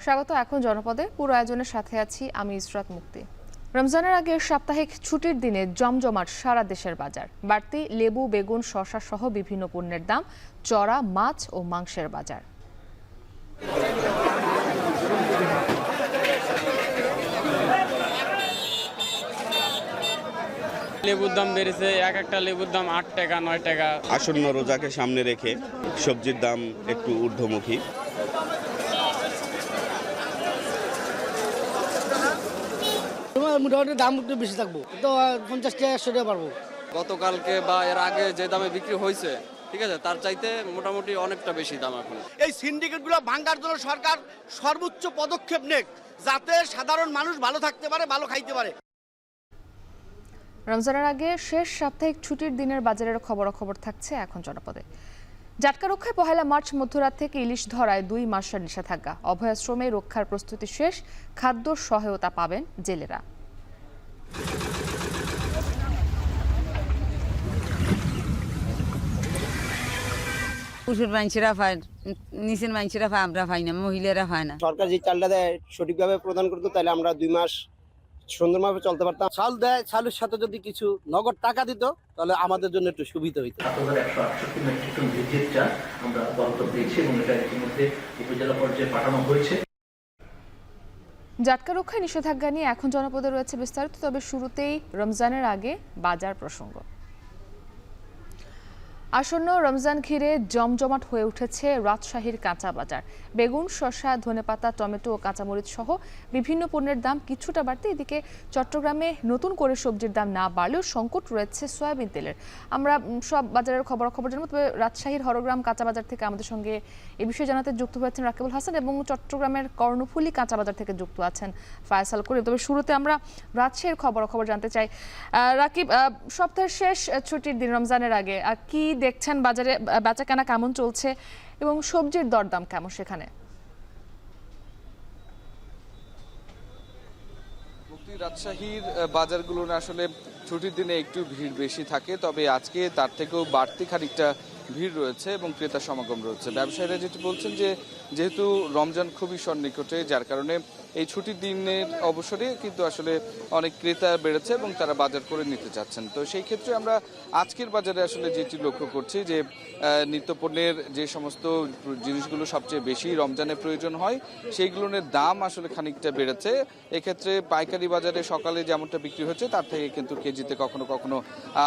স্বাগত এখন জনপদে। পুরো আয়োজনের সাথে আছি আমি ইসরাত মুক্তি। রমজানের আগে সাপ্তাহিক ছুটির দিনে জমজমাট সারা দেশের বাজার। বাড়তি লেবু, বেগুন, শসা সহ বিভিন্ন পণ্যের দাম চড়া, মাছ ও মাংসের বাজার। লেবুর দাম বেড়েছে, একটা লেবুর দাম 8 টাকা 9 টাকা। আসন্ন রোজাকে সামনে রেখে সবজির দাম একটু ঊর্ধ্বমুখী। মোটামুটি দাম একটু বেশি থাকবো, তো 50 টাকা 100 টাকা পারবো। গতকালকে বা এর আগে যে দামে বিক্রি হয়েছে, ঠিক আছে, তার চাইতে মোটামুটি অনেকটা বেশি দাম এখন। এই সিন্ডিকেটগুলো ভাঙার জন্য সরকার সর্বোচ্চ পদক্ষেপ নেক, যাতে সাধারণ মানুষ ভালো থাকতে পারে, ভালো খাইতে পারে। রমজানের আগে শেষ সাপ্তাহিক ছুটির দিনের বাজারের খবরাখবর থাকছে এখন জনপদে। জাটকা রক্ষায় 1 মার্চ মধ্যরাত থেকে ইলিশ ধরায় 2 মাসের নিষেধাজ্ঞা। অভয়াশ্রমে রক্ষার প্রস্তুতি শেষ, খাদ্য সহায়তা পাবেন জেলেরা। পুরুষের মানুষেরা পায়, নিচের মানুষেরা পায়, আমরা পাই না, মহিলারা পায় না। সরকার যে চালটা দেয় সঠিকভাবে প্রদান করতো, তাহলে আমরা 2 মাস সুন্দরভাবে চলতে পারতাম। চাল দেয়, চালের সাথে যদি কিছু নগদ টাকা দিত, তাহলে আমাদের জন্য একটু সুবিধা হইতো। 168 মেট্রিক টন বৃদ্ধির চাল আমরা বরাদ্দ পেয়েছি এবং এটা ইতিমধ্যে উপজেলা পর্যায়ে পাঠানো হয়েছে। জাটকা রক্ষায় নিষেধাজ্ঞা নিয়ে এখন জনপদে রয়েছে বিস্তারিত। তবে শুরুতেই রমজানের আগে বাজার প্রসঙ্গ। আসন্ন রমজান ঘিরে জমজমাট হয়ে উঠেছে রাজশাহীর কাঁচা বাজার। বেগুন, শসা, ধনেপাতা, টমেটো ও কাঁচামরিচ সহ বিভিন্ন পণ্যের দাম কিছুটা বাড়তে, এদিকে চট্টগ্রামে নতুন করে সবজির দাম না বাড়লেও সংকট রয়েছে সয়াবিন তেলের। আমরা সব বাজারের খবরাখবর জানবো, তবে রাজশাহীর হরগ্রাম কাঁচা বাজার থেকে আমাদের সঙ্গে এ বিষয়ে জানাতে যুক্ত হয়েছেন রাকিবুল হাসান এবং চট্টগ্রামের কর্ণফুলী কাঁচা বাজার থেকে যুক্ত আছেন ফায়সাল করিম। তবে শুরুতে আমরা রাজশাহীর খবরাখবর জানতে চাই। রাকিব, সপ্তাহের শেষ ছুটির দিন রমজানের আগে কি দেখছেন বাজারে, বেচাকেনা কেমন চলছে এবং সবজির দরদাম কেমন সেখানে? রাজশাহীর বাজারগুলো আসলে ছুটির দিনে একটু ভিড় বেশি থাকে, তবে আজকে তার থেকেও বাড়তি খানিকটা ভিড় রয়েছে এবং ক্রেতা সমাগম রয়েছে। ব্যবসায়ীরা যেটি বলছেন যে যেহেতু রমজান খুবই সন্নিকটে, যার কারণে এই ছুটির দিনের অবসরে কিন্তু আসলে অনেক ক্রেতা বেড়েছে এবং তারা বাজার করে নিতে চাচ্ছেন। তো সেই ক্ষেত্রে আমরা আজকের বাজারে আসলে যেটি লক্ষ্য করছি যে নিত্যপণ্যের যে সমস্ত জিনিসগুলো সবচেয়ে বেশি রমজানে প্রয়োজন হয় সেইগুলোর দাম আসলে খানিকটা বেড়েছে। এক্ষেত্রে পাইকারি বাজারে সকালে যেমনটা বিক্রি হচ্ছে তার থেকে কিন্তু কেজিতে কখনো কখনো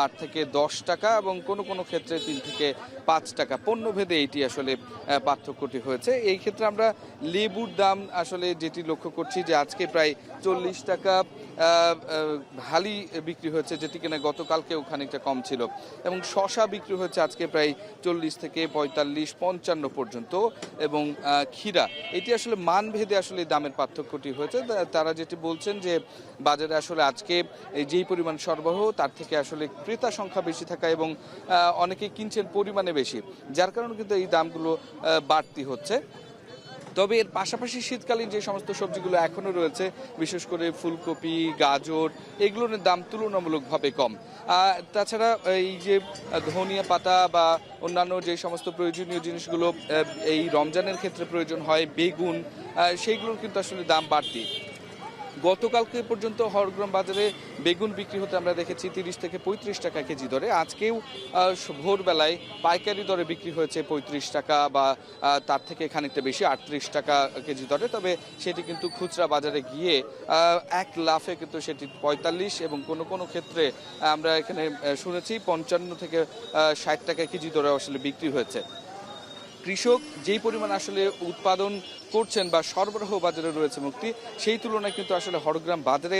8 থেকে 10 টাকা এবং কোনো কোনো ক্ষেত্রে 3 থেকে 5 টাকা পণ্যভেদে এইটি আসলে পার্থক্যটি হয়েছে। এই ক্ষেত্রে আমরা লেবুর দাম আসলে যেটি লক্ষ্য করছি যে আজকে প্রায় 40 টাকা হালি বিক্রি হয়েছে, যেটি কিনা গতকালকেও খানিকটা কম ছিল, এবং শসা বিক্রি হচ্ছে আজকে প্রায় 40 থেকে 45, 55 পর্যন্ত, এবং ক্ষীরা এটি আসলে মানভেদে আসলে দামের পার্থক্যটি হয়েছে। তারা যেটি বলছেন যে বাজারে আসলে আজকে যেই পরিমাণ সরবরাহ তার থেকে আসলে ক্রেতা সংখ্যা বেশি থাকা এবং অনেকে কিনছেন পরিমাণে বেশি, যার কারণে কিন্তু এই দামগুলো বাড়তি হচ্ছে। তবে এর পাশাপাশি শীতকালীন যে সমস্ত সবজিগুলো এখনও রয়েছে, বিশেষ করে ফুলকপি, গাজর, এগুলোর দাম তুলনামূলকভাবে কম। তাছাড়া এই যে ধনিয়া পাতা বা অন্যান্য যে সমস্ত প্রয়োজনীয় জিনিসগুলো এই রমজানের ক্ষেত্রে প্রয়োজন হয়, বেগুন, সেইগুলোর কিন্তু আসলে দাম বাড়তি। গতকালকে পর্যন্ত হরগ্রাম বাজারে বেগুন বিক্রি হতে আমরা দেখেছি 30 থেকে 35 টাকা কেজি দরে। আজকেও ভোরবেলায় পাইকারি দরে বিক্রি হয়েছে 35 টাকা বা তার থেকে খানিকটা বেশি 38 টাকা কেজি দরে। তবে সেটি কিন্তু খুচরা বাজারে গিয়ে এক লাফে কিন্তু সেটি 45 এবং কোনো কোনো ক্ষেত্রে আমরা এখানে শুনেছি 55 থেকে 60 টাকা কেজি দরে আসলে বিক্রি হয়েছে। কৃষক যেই পরিমাণ আসলে উৎপাদন করছেন বা সরবরাহ বাজারে রয়েছে মুক্তি, সেই তুলনায় কিন্তু আসলে হরগ্রাম বাজারে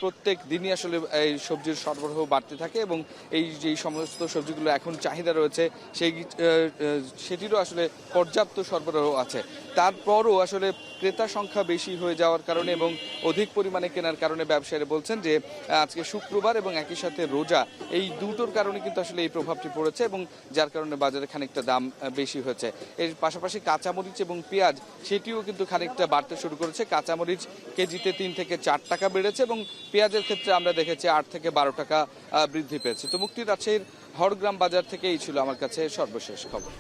প্রত্যেক দিনই আসলে এই সবজির সরবরাহ বাড়তে থাকে এবং এই যেই সমস্ত সবজিগুলো এখন চাহিদা রয়েছে সেটিরও আসলে পর্যাপ্ত সরবরাহ আছে। তারপরও আসলে ক্রেতা সংখ্যা বেশি হয়ে যাওয়ার কারণে এবং অধিক পরিমাণে কেনার কারণে ব্যবসায়ীরা বলছেন যে আজকে শুক্রবার এবং একই সাথে রোজা, এই দুটোর কারণে কিন্তু আসলে এই প্রভাবটি পড়েছে এবং যার কারণে বাজারে খানিকটা দাম বেশি হয়েছে। এর পাশাপাশি কাঁচামরিচ এবং পেঁয়াজ সেটিও কিন্তু খানিকটা বাড়তে শুরু করেছে। কাঁচামরিচ কেজিতে 3 থেকে 4 টাকা বেড়েছে এবং পেঁয়াজের ক্ষেত্রে আমরা দেখেছি 8 থেকে 12 টাকা বৃদ্ধি পেয়েছে। তো মুক্তি রাজশাহীর হরগ্রাম বাজার থেকে এই ছিল আমার কাছে সর্বশেষ খবর।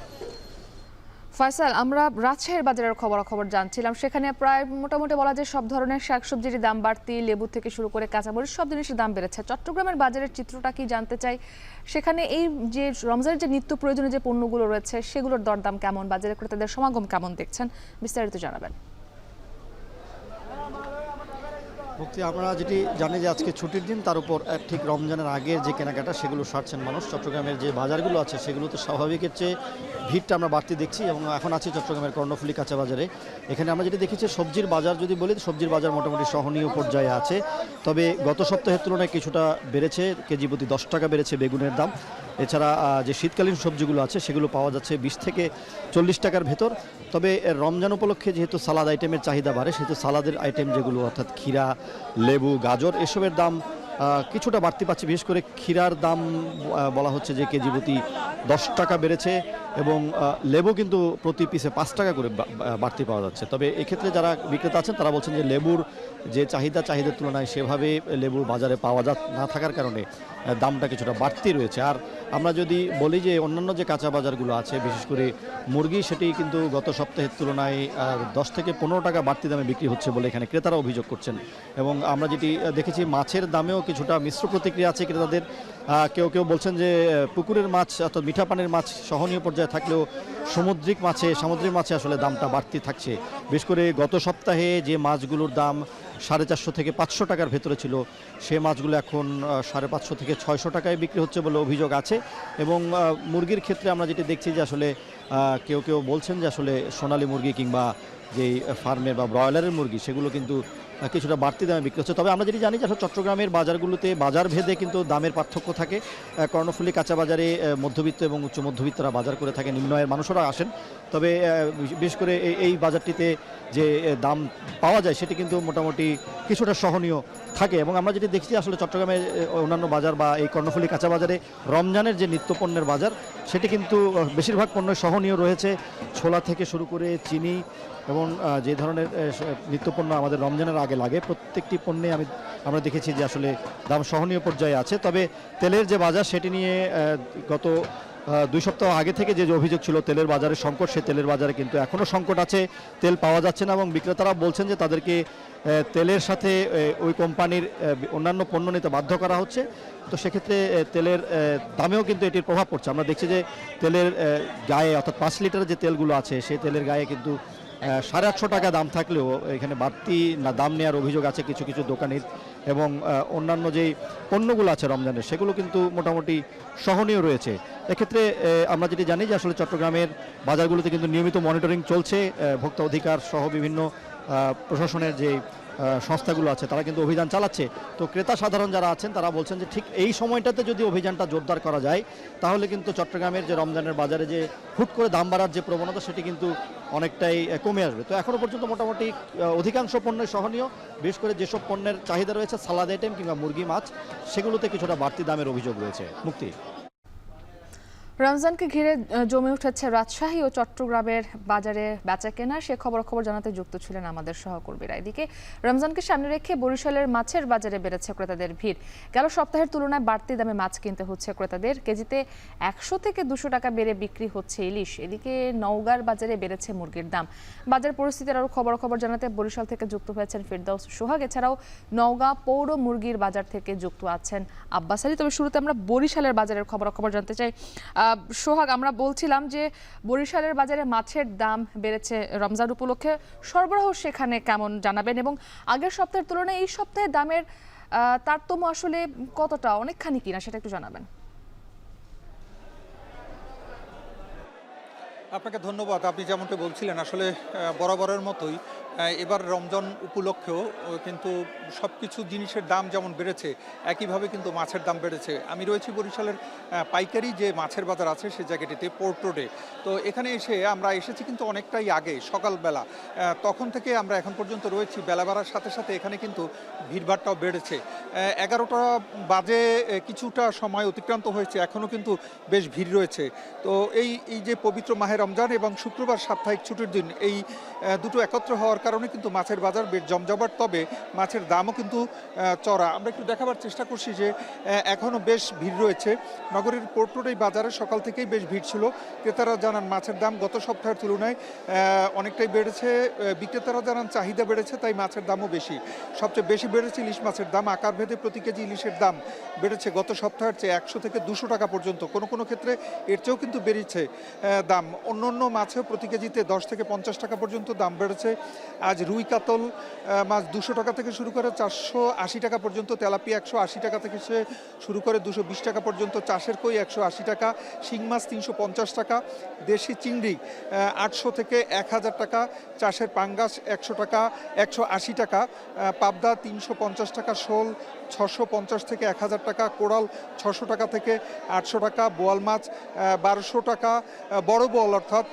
ফয়সাল, আমরা রাজশাহীর বাজারের খবরাখবর জানছিলাম, সেখানে প্রায় মোটামুটি বলা যায় সব ধরনের শাকসবজির দাম বাড়তি, লেবু থেকে শুরু করে কাঁচামরিচ সব জিনিসের দাম বেড়েছে। চট্টগ্রামের বাজারের চিত্রটা কি জানতে চাই। সেখানে এই যে রমজানের যে নিত্য প্রয়োজনীয় যে পণ্যগুলো রয়েছে সেগুলোর দরদাম কেমন, বাজারে ক্রেতাদের সমাগম কেমন দেখছেন, বিস্তারিত জানাবেন। আমরা যেটি জানি যে আজকে ছুটির দিন, তার উপর ঠিক রমজানের আগের যে কেনাকাটা সেগুলো সারছেন মানুষ। চট্টগ্রামের যে বাজারগুলো আছে সেগুলোতে স্বাভাবিকের চেয়ে ভিড়টা আমরা বাড়তি দেখছি এবং এখন আছি চট্টগ্রামের কর্ণফুলী কাঁচা বাজারে। এখানে আমরা যেটি দেখেছি সবজির বাজার যদি বলি, সবজির বাজার মোটামুটি সহনীয় পর্যায়ে আছে, তবে গত সপ্তাহের তুলনায় কিছুটা বেড়েছে, কেজি প্রতি 10 টাকা বেড়েছে বেগুনের দাম। এছাড়া যে শীতকালীন সবজিগুলো আছে সেগুলো পাওয়া যাচ্ছে 20 থেকে 40 টাকার ভেতর। তবে রমজান উপলক্ষে যেহেতু সালাদ আইটেমের চাহিদা বাড়ে, সেহেতু সালাদের আইটেম যেগুলো অর্থাৎ ক্ষীরা, লেবু, গাজর এসবের দাম কিছুটা বাড়তি পাচ্ছে। বিশেষ করে ক্ষীরার দাম বলা হচ্ছে যে কেজি প্রতি 10 টাকা বেড়েছে এবং লেবু কিন্তু প্রতি পিসে 5 টাকা করে বাড়তি পাওয়া যাচ্ছে। তবে এক্ষেত্রে যারা বিক্রেতা আছেন তারা বলছেন যে লেবুর যে চাহিদার তুলনায় সেভাবে লেবু বাজারে পাওয়া না থাকার কারণে দামটা কিছুটা বাড়তি রয়েছে। আর আমরা যদি বলি যে অন্যান্য যে কাঁচা বাজারগুলো আছে, বিশেষ করে মুরগি, সেটি কিন্তু গত সপ্তাহের তুলনায় 10 থেকে 15 টাকা বাড়তি দামে বিক্রি হচ্ছে বলে এখানে ক্রেতারা অভিযোগ করছেন। এবং আমরা যেটি দেখেছি মাছের দামেও কিছুটা মিশ্র প্রতিক্রিয়া আছে ক্রেতাদের। কেউ কেউ বলছেন যে পুকুরের মাছ অর্থাৎ মিঠা পানির মাছ সহনীয় পর্যায়ে থাকলেও সামুদ্রিক মাছে আসলে দামটা বাড়তি থাকছে। বিশেষ করে গত সপ্তাহে যে মাছগুলোর দাম 450 থেকে 500 টাকার ভেতরে ছিল, সে মাছগুলো এখন 550 থেকে 600 টাকায় বিক্রি হচ্ছে বলে অভিযোগ আছে। এবং মুরগির ক্ষেত্রে আমরা যেটি দেখছি যে আসলে কেউ কেউ বলছেন যে আসলে সোনালী মুরগি কিংবা যেই ফার্মের বা ব্রয়লারের মুরগি সেগুলো কিন্তু কিছুটা বাড়তি দামে বিক্রি হচ্ছে। তবে আমরা যেটি জানি যে আসলে চট্টগ্রামের বাজারগুলোতে বাজার ভেদে কিন্তু দামের পার্থক্য থাকে। কর্ণফুলী কাঁচা বাজারে মধ্যবিত্ত এবং উচ্চ মধ্যবিত্তরা বাজার করে থাকে, নিম্ন আয়ের মানুষরা আসেন। তবে বিশেষ করে এই বাজারটিতে যে দাম পাওয়া যায় সেটি কিন্তু মোটামুটি কিছুটা সহনীয় থাকে। এবং আমরা যেটি দেখছি আসলে চট্টগ্রামের অন্যান্য বাজার বা এই কর্ণফুলী কাঁচা বাজারে রমজানের যে নিত্যপণ্যের বাজার সেটি কিন্তু বেশিরভাগ পণ্য সহনীয় রয়েছে। ছোলা থেকে শুরু করে চিনি এবং যে ধরনের নিত্যপণ্য আমাদের রমজানের আগে লাগে প্রত্যেকটি পণ্যে আমরা দেখেছি যে আসলে দাম সহনীয় পর্যায়ে আছে। তবে তেলের যে বাজার সেটি নিয়ে গত 2 সপ্তাহ আগে থেকে যে অভিযোগ ছিল তেলের বাজারে সংকট, সে তেলের বাজারে কিন্তু এখনও সংকট আছে, তেল পাওয়া যাচ্ছে না এবং বিক্রেতারা বলছেন যে তাদেরকে তেলের সাথে ওই কোম্পানির অন্যান্য পণ্য নিতে বাধ্য করা হচ্ছে। তো সেক্ষেত্রে তেলের দামেও কিন্তু এটির প্রভাব পড়ছে। আমরা দেখছি যে তেলের গায়ে অর্থাৎ 5 লিটারের যে তেলগুলো আছে সেই তেলের গায়ে কিন্তু 850 টাকা দাম থাকলেও এখানে বাড়তি দাম নেওয়ার অভিযোগ আছে কিছু কিছু দোকানের। এবং অন্যান্য যেই পণ্যগুলো আছে রমজানের সেগুলো কিন্তু মোটামুটি সহনীয় রয়েছে। এক্ষেত্রে আমরা যেটি জানি যে আসলে চট্টগ্রামের বাজারগুলোতে কিন্তু নিয়মিত মনিটরিং চলছে। ভোক্তা অধিকার সহ বিভিন্ন প্রশাসনের যে সংস্থাগুলো আছে তারা কিন্তু অভিযান চালাচ্ছে। তো ক্রেতা সাধারণ যারা আছেন তারা বলছেন যে ঠিক এই সময়টাতে যদি অভিযানটা জোরদার করা যায় তাহলে কিন্তু চট্টগ্রামের যে রমজানের বাজারে যে হুট করে দাম বাড়ার যে প্রবণতা সেটি কিন্তু অনেকটাই কমে আসবে। তো এখনও পর্যন্ত মোটামুটি অধিকাংশ পণ্যের সহনীয়, বিশেষ করে যেসব পণ্যের চাহিদা রয়েছে সালাদ আইটেম কিংবা মুরগি মাছ সেগুলোতে কিছুটা বাড়তি দামের অভিযোগ রয়েছে। মুক্তি। রমজানকে ঘিরে জমে উঠেছে রাজশাহী ও চট্টগ্রামের বাজারে বেচা কেনা, সে খবর জানাতে যুক্ত ছিলেন আমাদের সহকর্মীরা। এদিকে রমজানকে সামনে রেখে বরিশালের মাছের বাজারে বেড়েছে ক্রেতাদের ভিড়। গেল সপ্তাহের তুলনায় বাড়তি দামে মাছ কিনতে হচ্ছে ক্রেতাদের, কেজিতে 100 থেকে 200 টাকা বেড়ে বিক্রি হচ্ছে ইলিশ। এদিকে নওগাঁর বাজারে বেড়েছে মুরগির দাম। বাজার পরিস্থিতির আরও খবর জানাতে বরিশাল থেকে যুক্ত হয়েছেন ফিরদৌস সোহাগ, এছাড়াও নওগাঁ পৌর মুরগির বাজার থেকে যুক্ত আছেন আব্বাস আলী। তবে শুরুতে আমরা বরিশালের বাজারের খবর জানতে চাই। সোহাগ, আমরা বলছিলাম যে বরিশালের বাজারে মাছের দাম বেড়েছে রমজান উপলক্ষে, সরবরাহ সেখানে কেমন জানাবেন এবং আগের সপ্তাহের তুলনায় এই সপ্তাহে দামের তারতম্য আসলে কতটা, অনেকখানি কিনা সেটা একটু জানাবেন। আপনাকে ধন্যবাদ। আপনি যেমনটা বলছিলেন আসলে বরাবরের মতোই এবার রমজান উপলক্ষেও কিন্তু সব কিছু জিনিসের দাম যেমন বেড়েছে একইভাবে কিন্তু মাছের দাম বেড়েছে। আমি রয়েছি বরিশালের পাইকারি যে মাছের বাজার আছে সেই জায়গাটিতে, পোর্ট রোডে। তো এখানে আমরা এসেছি কিন্তু অনেকটাই আগে, সকালবেলা। তখন থেকে আমরা এখন পর্যন্ত রয়েছি। বেলা বাড়ার সাথে সাথে এখানে কিন্তু ভিড়ভাড়টাও বেড়েছে। 11টা বাজে কিছুটা সময় অতিক্রান্ত হয়েছে, এখনও কিন্তু বেশ ভিড় রয়েছে। তো এই যে পবিত্র মাহে রমজান এবং শুক্রবার সাপ্তাহিক ছুটির দিন, এই দুটো একত্র হওয়ার কারণে কিন্তু মাছের বাজার বেশ জমজমাট, তবে মাছের দামও কিন্তু চড়া। আমরা একটু দেখাবার চেষ্টা করছি যে এখনও বেশ ভিড় রয়েছে। নগরীর পোর্ট রোড এই বাজারে সকাল থেকেই বেশ ভিড় ছিল। ক্রেতারা জানান মাছের দাম গত সপ্তাহের তুলনায় অনেকটাই বেড়েছে। বিক্রেতারা জানান চাহিদা বেড়েছে, তাই মাছের দামও বেশি। সবচেয়ে বেশি বেড়েছে ইলিশ মাছের দাম। আকার ভেদে প্রতি কেজি ইলিশের দাম বেড়েছে গত সপ্তাহের চেয়ে 100 থেকে 200 টাকা পর্যন্ত, কোনো কোনো ক্ষেত্রে এর চেয়েও কিন্তু বেড়েছে দাম। অন্য অন্য মাছেও প্রতি কেজিতে 10 থেকে 50 টাকা পর্যন্ত দাম বেড়েছে। আজ রুই কাতল মাছ 200 টাকা থেকে শুরু করে 480 টাকা পর্যন্ত, তেলাপিয়া 180 টাকা থেকে শুরু করে 220 টাকা পর্যন্ত, চাষের কই 180 টাকা, শিং মাছ 350 টাকা, দেশি চিংড়ি 800 থেকে 1000 টাকা, চাষের পাঙ্গাস 100 টাকা 180 টাকা, পাবদা 350 টাকা, শোল 650 থেকে 1000 টাকা, কোরাল 600 টাকা থেকে 800 টাকা, বোয়াল মাছ 1200 টাকা, বড় বোয়াল অর্থাৎ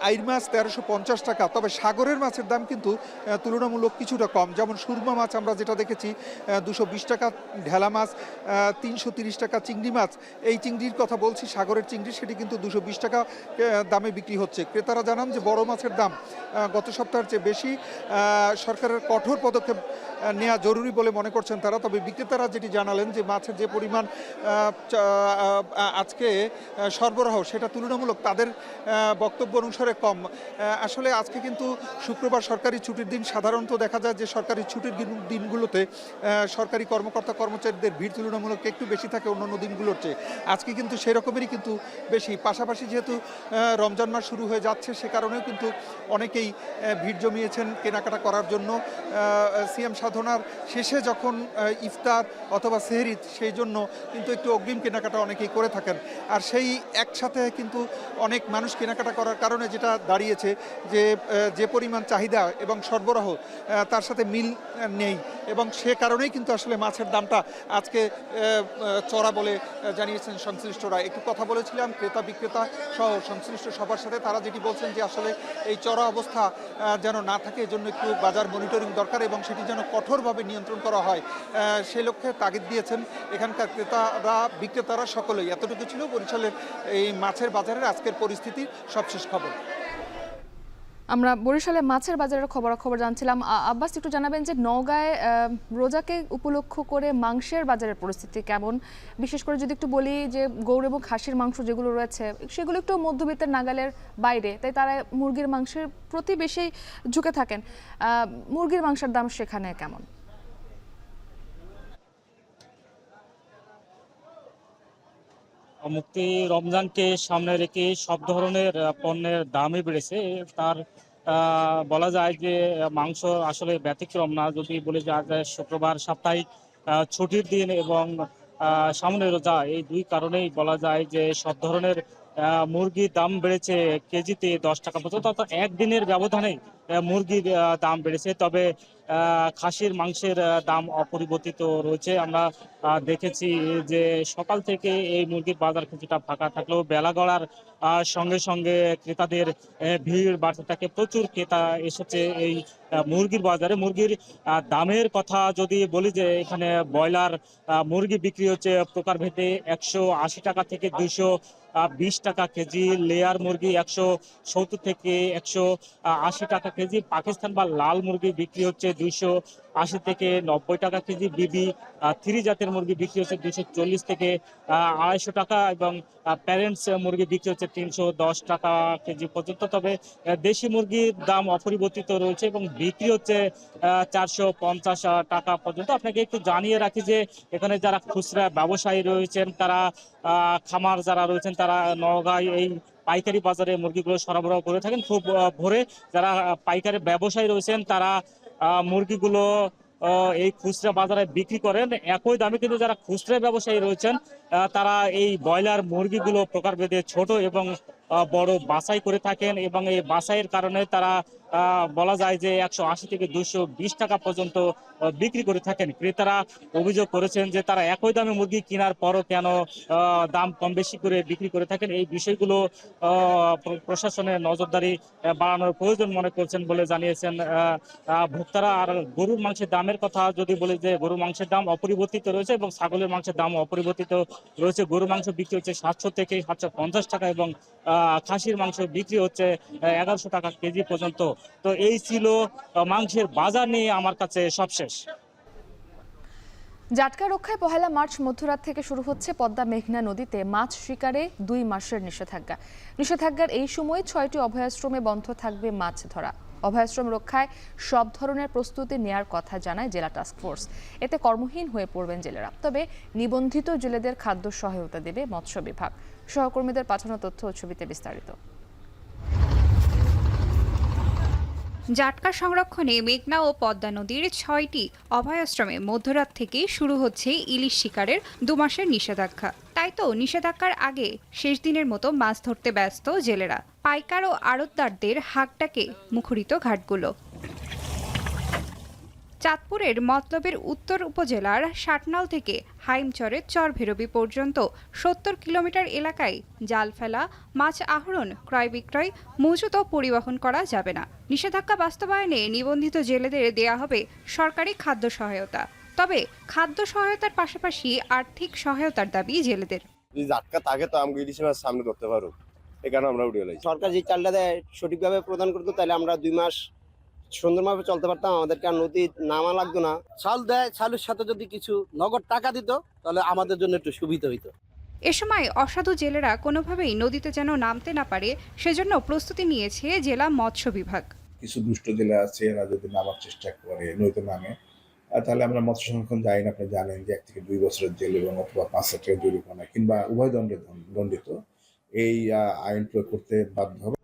আইর মাছ 1350 টাকা। তবে সাগরের মাছের দাম কিন্তু তুলনামূলক কিছুটা কম। যেমন সুরমা মাছ আমরা যেটা দেখেছি 220 টাকা, ঢেলা মাছ 330 টাকা, চিংড়ি মাছ, এই চিংড়ির কথা বলছি, সাগরের চিংড়ি, সেটি কিন্তু 220 টাকা দামে বিক্রি হচ্ছে। ক্রেতারা জানান যে বড় মাছের দাম গত সপ্তাহের চেয়ে বেশি। সরকারের কঠোর পদক্ষেপ নেওয়া জরুরি বলে মনে করছেন তারা। তবে বিক্রেতারা যেটি জানালেন যে মাছের যে পরিমাণ আজকে সরবরাহ, সেটা তুলনামূলক তাদের বক্তব্য অনুসারে কম। আসলে আজকে কিন্তু শুক্রবার সরকারি ছুটির দিন। সাধারণত দেখা যায় যে সরকারি ছুটির দিনগুলোতে সরকারি কর্মকর্তা কর্মচারীদের ভিড় তুলনামূলক একটু বেশি থাকে অন্যান্য দিনগুলোর চেয়ে। আজকে কিন্তু সেই রকমেরই কিন্তু বেশি। পাশাপাশি যেহেতু রমজান মাস শুরু হয়ে যাচ্ছে, সে কারণেও কিন্তু অনেকেই ভিড় জমিয়েছেন কেনাকাটা করার জন্য। সিয়াম সাধনার শেষে যখন ইফতার অথবা সেহরিত, সেই জন্য কিন্তু একটু অগ্রিম কেনাকাটা অনেকেই করে থাকেন। আর সেই একসাথে কিন্তু অনেক মানুষ কেনাকাটা করার কারণে যেটা দাঁড়িয়েছে যে পরিমাণ চাহিদা এবং সরবরাহ তার সাথে মিল নেই, এবং সে কারণেই কিন্তু আসলে মাছের দামটা আজকে চড়া বলে জানিয়েছেন সংশ্লিষ্টরা। একটু কথা বলেছিলাম ক্রেতা বিক্রেতা সহ সংশ্লিষ্ট সবার সাথে। তারা যেটি বলছেন যে আসলে এই চড়া অবস্থা যেন না থাকে, এজন্য একটু বাজার মনিটরিং দরকার এবং সেটি যেন কঠোরভাবে নিয়ন্ত্রণ করা হয়, সেই লক্ষ্যে তাগিদ দিয়েছেন এখানকার ক্রেতারা বিক্রেতারা সকলেই। এতটুকু ছিল বরিশালের এই মাছের বাজারের আজকের পরিস্থিতির সবশেষ খবর। আমরা বরিশালে মাছের বাজারের খবরাখবর জানছিলাম। আব্বাস, একটু জানাবেন যে নওগাঁয় রোজাকে উপলক্ষ করে মাংসের বাজারের পরিস্থিতি কেমন? বিশেষ করে যদি একটু বলি যে গরু এবং খাসির মাংস যেগুলো রয়েছে সেগুলো একটু মধ্যবিত্তের নাগালের বাইরে, তাই তারা মুরগির মাংসের প্রতি বেশি ঝুঁকে থাকেন। মুরগির মাংসের দাম সেখানে কেমন? মুক্তি রমজানকে সামনে রেখে সব ধরনের পণ্যের দামই বেড়েছে। তার বলা যায় যে মাংস আসলে ব্যতিক্রম না। যদি বলে যাওয়া যায় শুক্রবার সাপ্তাহিক ছুটির দিন এবং সামনে রোজা, এই দুই কারণেই বলা যায় যে সব ধরনের মুরগির দাম বেড়েছে কেজিতে 10 টাকা পর্যন্ত, অর্থাৎ একদিনের ব্যবধানে মুরগির দাম বেড়েছে। তবে খাসির মাংসের দাম অপরিবর্তিত রয়েছে। আমরা দেখেছি যে সকাল থেকে এই মুরগির বাজার কিছুটা ফাঁকা থাকলেও বেলা গড়ার সঙ্গে সঙ্গে ক্রেতাদের ভিড় বাড়তে থাকে। প্রচুর ক্রেতা এসেছে এই মুরগির বাজারে। মুরগির দামের কথা যদি বলি যে এখানে ব্রয়লার মুরগি বিক্রি হচ্ছে প্রকারভেদে 180 টাকা থেকে 220 টাকা কেজি, লেয়ার মুরগি 170 থেকে 180 টাকা কেজি, পাকিস্তান বা লাল মুরগি বিক্রি হচ্ছে 280 থেকে 90 টাকা কেজি, বিবি 3 জাতের মুরগি বিক্রি হচ্ছে 240 থেকে 250 টাকা এবং প্যারেন্টস মুরগি বিক্রি হচ্ছে 310 টাকা কেজি পর্যন্ত। তবে দেশি মুরগির দাম অপরিবর্তিত রয়েছে এবং বিক্রি হচ্ছে 450 টাকা পর্যন্ত। আপনাকে একটু জানিয়ে রাখি যে এখানে যারা খুচরা ব্যবসায়ী রয়েছেন, তারা খামার যারা রয়েছেন, তারা নওগাঁয় এই পাইকারি বাজারে মুরগিগুলো সরবরাহ করে থাকেন খুব ভোরে। যারা পাইকারি ব্যবসায়ী রয়েছেন তারা মুরগিগুলো এই খুচরা বাজারে বিক্রি করেন একই দামে, কিন্তু যারা খুচরা ব্যবসায়ী রয়েছেন তারা এই ব্রয়লার মুরগিগুলো প্রকারভেদে ছোট এবং বড় বাছাই করে থাকেন এবং এই বাছাইয়ের কারণে তারা বলা যায় যে 180 থেকে 220 টাকা পর্যন্ত বিক্রি করে থাকেন। ক্রেতারা অভিযোগ করেছেন যে তারা একই দামে মুরগি কেনার পরও কেন দাম কম বেশি করে বিক্রি করে থাকেন। এই বিষয়গুলো প্রশাসনের নজরদারি বাড়ানোর প্রয়োজন মনে করছেন বলে জানিয়েছেন ভোক্তারা। আর গরুর মাংসের দামের কথা যদি বলি, যে গরুর মাংসের দাম অপরিবর্তিত রয়েছে এবং ছাগলের মাংসের দাম অপরিবর্তিত রয়েছে। গরুর মাংস বিক্রি হচ্ছে 700 থেকে 750 টাকা এবং খাসির মাংস বিক্রি হচ্ছে 1100 টাকা কেজি পর্যন্ত। তো এই ছিল মাংসের বাজার নিয়ে আমার কাছে সবশেষ। জাটকা রক্ষায় 1 মার্চ মধ্যরাত থেকে শুরু হচ্ছে পদ্মা মেঘনা নদীতে মাছ শিকারে 2 মাসের নিষেধাজ্ঞা। নিষেধাজ্ঞার এই সময় 6টি অভয়াশ্রমে বন্ধ থাকবে মাছ ধরা। অভয়াশ্রম রক্ষায় সব ধরনের প্রস্তুতি নেয়ার কথা জানায় জেলা টাস্কফোর্স। এতে কর্মহীন হয়ে পড়বেন জেলেরা। তবে নিবন্ধিত জেলেদের খাদ্য সহায়তা দেবে মৎস্য বিভাগ। সহকর্মীদের পাঠানো তথ্য ও ছবিতে বিস্তারিত। জাটকা সংরক্ষণে মেঘনা ও পদ্মা নদীর 6টি অভয়াশ্রমে মধ্যরাত থেকে শুরু হচ্ছে ইলিশ শিকারের 2 মাসের নিষেধাজ্ঞা। তাই তো নিষেধাজ্ঞার আগে শেষ দিনের মতো মাছ ধরতে ব্যস্ত জেলেরা। পাইকার ও আড়তদারদের হাঁকডাকে মুখরিত ঘাটগুলো। চাঁদপুরের মতলবের উত্তর উপজেলার ষাটনাল থেকে হাইমচরের চরভৈরবী পর্যন্ত 70 কিলোমিটার এলাকায় জাল ফেলা, মাছ আহরণ, ক্রয় বিক্রয়, মজুত ও পরিবহন করা যাবে না। নিষেধাজ্ঞা বাস্তবায়নে নিবন্ধিত জেলেদের দেয়া হবে সরকারি খাদ্য সহায়তা। তবে খাদ্য সহায়তার পাশাপাশি আর্থিক সহায়তার দাবি জেলেদের। জাটকা থাকে তো আমরা ইলিশ মাছ সামনে করতে পারো, এই কারণে আমরা উঠে গেলাম। সরকার যে চালটা দেয় সঠিকভাবে প্রদান করতো, তাহলে আমরা 2 মাস সুন্দরভাবে চলতে পারতাম। আমাদেরকে আর নদী নামা লাগতো না। চাল দেয়, চালের সাথে যদি কিছু নগদ টাকা দিত তাহলে আমাদের জন্য একটু সুবিধা হইতো। এ সময় অসাধু জেলেরা কোনোভাবেই নদীতে যেন নামতে না পারে সেজন্য প্রস্তুতি নিয়েছে জেলা মৎস্য বিভাগ। কিছু দুষ্ট জেলে আছে, এরা যদি নামার চেষ্টা করে নদীতে নামে, তাহলে আমরা মৎস্য সংরক্ষণ যাই না, আপনি জানেন যে 1 থেকে 2 বছরের জেল এবং অথবা 5,000 টাকা জরিমানা কিংবা উভয় দণ্ডে দণ্ডিত এই আইন প্রয়োগ করতে বাধ্য হবে।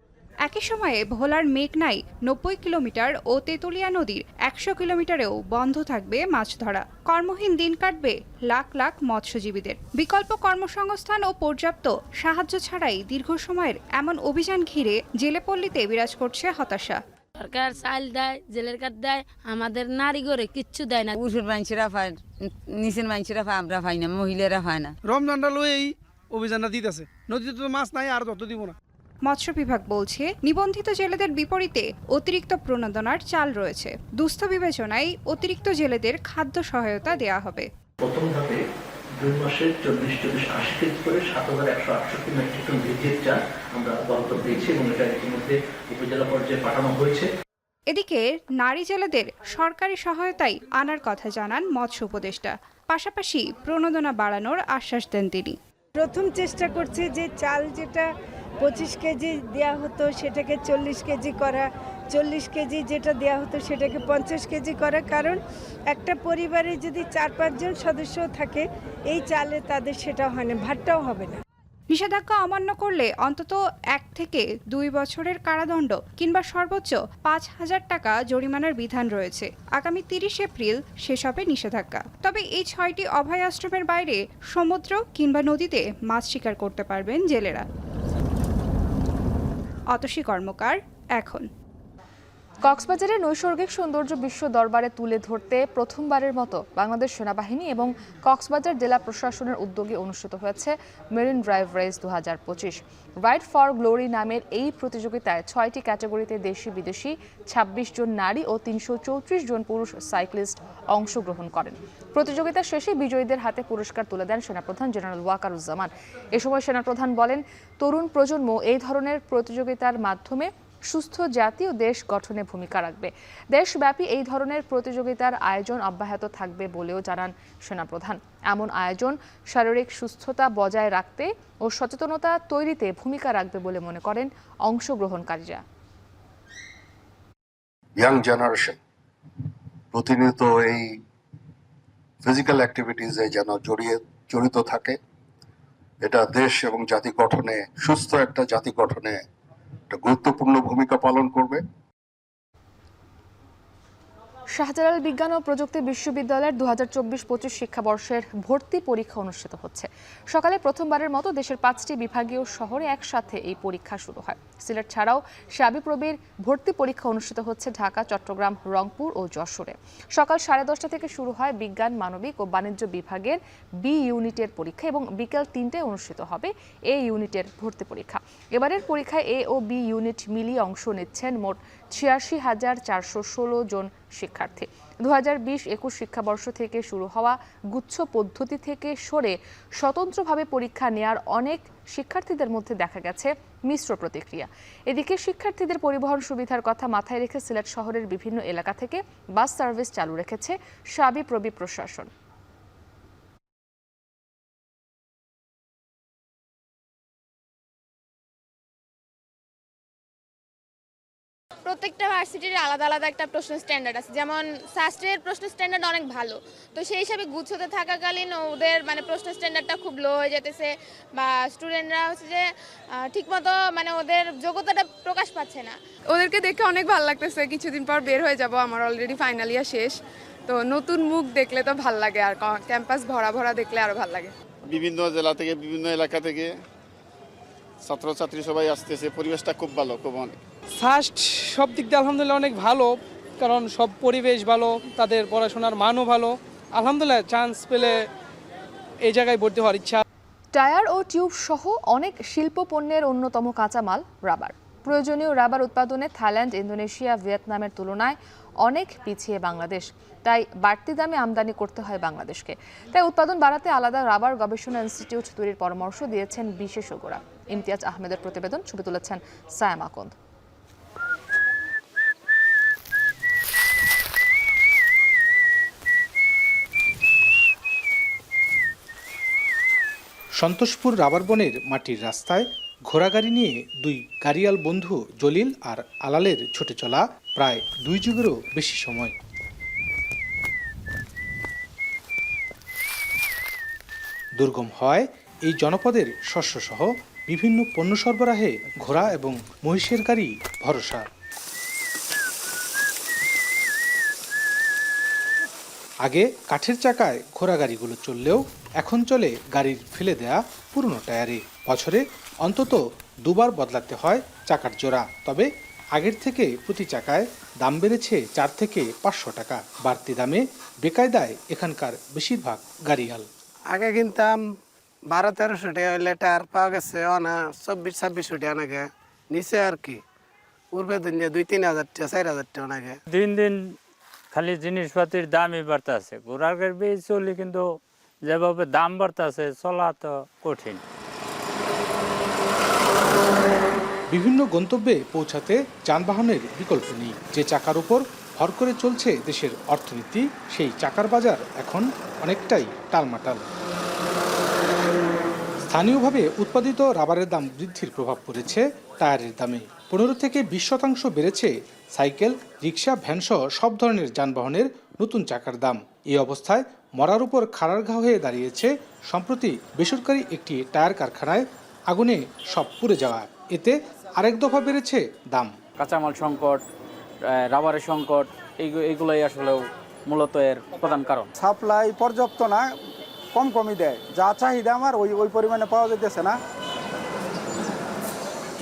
একই সময়ে ভোলার মেঘনায় 90 কিলোমিটার ও তেতুলিয়া নদীর 100 কিলোমিটারেও বন্ধ থাকবে মাছ ধরা। কর্মহীন দিন কাটবে লাখ লাখ মৎস্যজীবীদের। বিকল্প কর্মসংস্থান ও পর্যাপ্ত সাহায্য ছাড়াই দীর্ঘ সময়ের এমন অভিযান ঘিরে জেলেপল্লীতে বিরাজ করছে হতাশা। সরকার চাল দেয়, জেলের কার্ড দেয়, আমাদের নারী গড়ে কিচ্ছু দেয় না। পুরুষের মানুষেরা পায়, নিচের মানুষেরা পায়, আমরা পাই না, মহিলারা পায় না। রমজানটা লই এই অভিযানটা দিতেছে, নদীতে তো মাছ নাই, আর তত দিব না। মৎস্য বিভাগ বলছে নিবন্ধিত জেলেদের বিপরীতে অতিরিক্ত প্রণোদনার চাল রয়েছে। দুস্থ বিবেচনায় অতিরিক্ত জেলেদের খাদ্য সহায়তা দেয়া হবে। প্রথম ধাপে 2 মাসে 40-80 কেজি করে 7,168 মেট্রিক টন ভিজিট চাল আমরা বরাদ্দ পেয়েছি এবং এটা ইতিমধ্যে উপজেলা পর্যায়ে পাঠানো হয়েছে। এদিকে নারী জেলেদের সরকারি সহায়তায় আনার কথা জানান মৎস্য উপদেষ্টা। পাশাপাশি প্রণোদনা বাড়ানোর আশ্বাস দেন তিনি। প্রথম চেষ্টা করছি যে চাল যেটা 25 কেজি দেওয়া হতো সেটাকে 40 কেজি করা, 40 কেজি যেটা দেওয়া হতো সেটাকে 50 কেজি করা। কারণ একটা পরিবারে যদি 4-5 জন সদস্য থাকে, এই চালে তাদের সেটা হয় না, ভাতটাও হবে না। নিষেধাজ্ঞা অমান্য করলে অন্তত 1 থেকে 2 বছরের কারাদণ্ড কিংবা সর্বোচ্চ 5,000 টাকা জরিমানার বিধান রয়েছে। আগামী 30 এপ্রিল শেষ হবে নিষেধাজ্ঞা। তবে এই 6টি অভয়াশ্রমের বাইরে সমুদ্র কিংবা নদীতে মাছ শিকার করতে পারবেন জেলেরা। অতসী কর্মকার, এখন। কক্সবাজারের নৈসর্গিক সৌন্দর্য বিশ্ব দরবারে তুলে ধরতে প্রথমবারের মতো বাংলাদেশ সেনাবাহিনী এবং কক্সবাজার জেলা প্রশাসনের উদ্যোগে অনুষ্ঠিত হয়েছে marine drive race 2025। Ride for glory নামের এই প্রতিযোগিতায় 6টি ক্যাটাগরিতে দেশি বিদেশি 26 জন নারী ও 334 জন পুরুষ সাইক্লিস্ট অংশগ্রহণ করেন। প্রতিযোগিতা শেষে বিজয়ীদের হাতে পুরস্কার তুলে দেন সেনাপ্রধান জেনারেল ওয়াকারুজ্জামান। এ সময় সেনাপ্রধান বলেন, তরুণ প্রজন্ম এই ধরনের প্রতিযোগিতার মাধ্যমে সুস্থ জাতি ও দেশ গঠনে ভূমিকা রাখবে। দেশব্যাপী এই ধরনের প্রতিযোগিতার আয়োজন অব্যাহত থাকবে বলেও জানান সেনাপ্রধান। এমন আয়োজন শারীরিক সুস্থতা বজায় রাখতে ও সচেতনতা তৈরিতে ভূমিকা রাখবে বলে মনে করেন অংশগ্রহণকারীরা। ইয়াং জেনারেশন প্রতিনিয়ত এই ফিজিক্যাল অ্যাক্টিভিটিসে যেন জড়িত থাকে। এটা দেশ এবং জাতি গঠনে, সুস্থ একটা জাতি গঠনে গুরুত্বপূর্ণ ভূমিকা পালন করবে। শাহজালাল বিজ্ঞান ও প্রযুক্তি বিশ্ববিদ্যালয়ের 2024-25 শিক্ষাবর্ষের ভর্তি পরীক্ষা অনুষ্ঠিত হচ্ছে। সকালে প্রথমবারের মতো দেশের 5টি বিভাগীয় শহরে একসাথে এই পরীক্ষা শুরু হয়। সিলেট ছাড়াও শাবিপ্রবির ভর্তি পরীক্ষা অনুষ্ঠিত হচ্ছে ঢাকা, চট্টগ্রাম, রংপুর ও যশোরে। সকাল 10:30 থেকে শুরু হয় বিজ্ঞান, মানবিক ও বাণিজ্য বিভাগের বি ইউনিটের পরীক্ষা এবং বিকেল 3টায় অনুষ্ঠিত হবে এ ইউনিটের ভর্তি পরীক্ষা। এবারের পরীক্ষায় এ ও বি ইউনিট মিলিয়ে অংশ নিচ্ছেন মোট 86,416 জন শিক্ষার্থী। 2020-21 শিক্ষাবর্ষ থেকে শুরু হওয়া গুচ্ছ পদ্ধতি থেকে সরে স্বতন্ত্রভাবে পরীক্ষা নেয়ার অনেক শিক্ষার্থীদের মধ্যে দেখা গেছে মিশ্র প্রতিক্রিয়া। এদিকে শিক্ষার্থীদের পরিবহন সুবিধার কথা মাথায় রেখে সিলেট শহরের বিভিন্ন এলাকা থেকে বাস সার্ভিস চালু রেখেছে শাবিপ্রবি প্রশাসন। প্রত্যেকটা ভার্সিটির আলাদা আলাদা একটা প্রশ্ন স্ট্যান্ডার্ড আছে, যেমন শাস্ত্রের প্রশ্ন স্ট্যান্ডার্ড অনেক ভালো, তো সেই হিসাবে গুচ্ছতে থাকাকালীন ওদের মানে প্রশ্ন স্ট্যান্ডার্ডটা খুব লো হয়ে যেতেছে, বা স্টুডেন্টরা হচ্ছে যে ঠিকমতো মানে ওদের যোগ্যতাটা প্রকাশ পাচ্ছে না। ওদেরকে দেখে অনেক ভালো লাগতেছে, কিছুদিন পর বের হয়ে যাব, আমার অলরেডি ফাইনাল ইয়ার শেষ, তো নতুন মুখ দেখলে তো ভাল লাগে, আর ক্যাম্পাস ভরা ভরা দেখলে আরো ভাল লাগে। বিভিন্ন জেলা থেকে বিভিন্ন এলাকা থেকে ছাত্রছাত্রী সবাই আসতেছে, পরিবেশটা খুব ভালো, খুব অনেক ফার্স্ট সব দিক দিয়ে আলহামদুলিল্লাহ অনেক ভালো, কারণ সব পরিবেশ ভালো, তাদের পড়াশোনার মানও ভালো। আলহামদুলিল্লাহ চান্স পেলে এই জায়গায় ভর্তি হওয়ার ইচ্ছা। টায়ার ও টিউব সহ অনেক শিল্প পণ্যের অন্যতম কাঁচামাল রাবার। প্রয়োজনীয় রাবার উৎপাদনে থাইল্যান্ড, ইন্দোনেশিয়া, ভিয়েতনামের তুলনায় অনেক পিছিয়ে বাংলাদেশ। তাই বাড়তি দামে আমদানি করতে হয় বাংলাদেশকে। তাই উৎপাদন বাড়াতে আলাদা রাবার গবেষণা ইনস্টিটিউট তৈরির পরামর্শ দিয়েছেন বিশেষজ্ঞরা। ইমতিয়াজ আহমেদের প্রতিবেদন, ছবি তুলেছেন সায়েম আকন্দ। সন্তোষপুর রাবার বনের মাটির রাস্তায় ঘোড়াগাড়ি নিয়ে দুই গাড়িয়াল বন্ধু জলিল আর আলালের ছুটে চলা প্রায় 2 যুগেরও বেশি সময়। দুর্গম হয় এই জনপদের শস্যসহ বিভিন্ন পণ্য সরবরাহে ঘোড়া এবং মহিষের গাড়ি ভরসা। আগে কাঠের চাকায় ঘোড়া গাড়িগুলো চললেও এখন চলে গাড়ির ফেলে দেয়া পুরনো টায়ারে। বছরে অন্তত 2বার বদলাতে হয় চাকার জোড়া। তবে আগের থেকে প্রতি চাকায় দাম বেড়েছে 4 থেকে 500 টাকা। বাড়তি দামে বেকায়দায় এখানকার বেশিরভাগ গাড়িয়াল। আগে কিনতাম 1200-1300 টাকা হইলে টায়ার পাওয়া গেছে, 2400-2600 টাকা নাকি নিচে, আর কি পূর্বে দুনিয়া 2-3 টাকা 4 টাকা নাকি। দিন দিন খালি জিনিসপাতির দামই বাড়তেছে, ঘোড়ার গাড়ি চলি, কিন্তু যেভাবে দাম বাড়তেছে চলা তো কঠিন। বিভিন্ন গন্তব্যে পৌঁছাতে যানবাহনের বিকল্প নেই। যে চাকার উপর ভর করে চলছে দেশের অর্থনীতি, সেই চাকার বাজার এখন অনেকটাই টালমাটাল। স্থানীয়ভাবে উৎপাদিত রাবারের দাম বৃদ্ধির প্রভাব পড়েছে টায়ারের দামে। 15 থেকে 20% বেড়েছে সাইকেল, রিক্সা, ভ্যানসহ সব ধরনের যানবাহনের নতুন চাকার দাম। এই অবস্থায় মরার উপর খাড়ার ঘা হয়ে দাঁড়িয়েছে সম্প্রতি বেসরকারি একটি টায়ার কারখানায় আগুনে সব পুড়ে যাওয়া। এতে আরেক দফা বেড়েছে দাম। কাঁচামাল সংকট, রাবারের সংকট, এইগুলোই আসলে মূলত এর প্রধান কারণ। সাপ্লাই পর্যাপ্ত না, কমই দেয়, যা চাহিদা আমার ওই পরিমাণে পাওয়া যেতেছে না।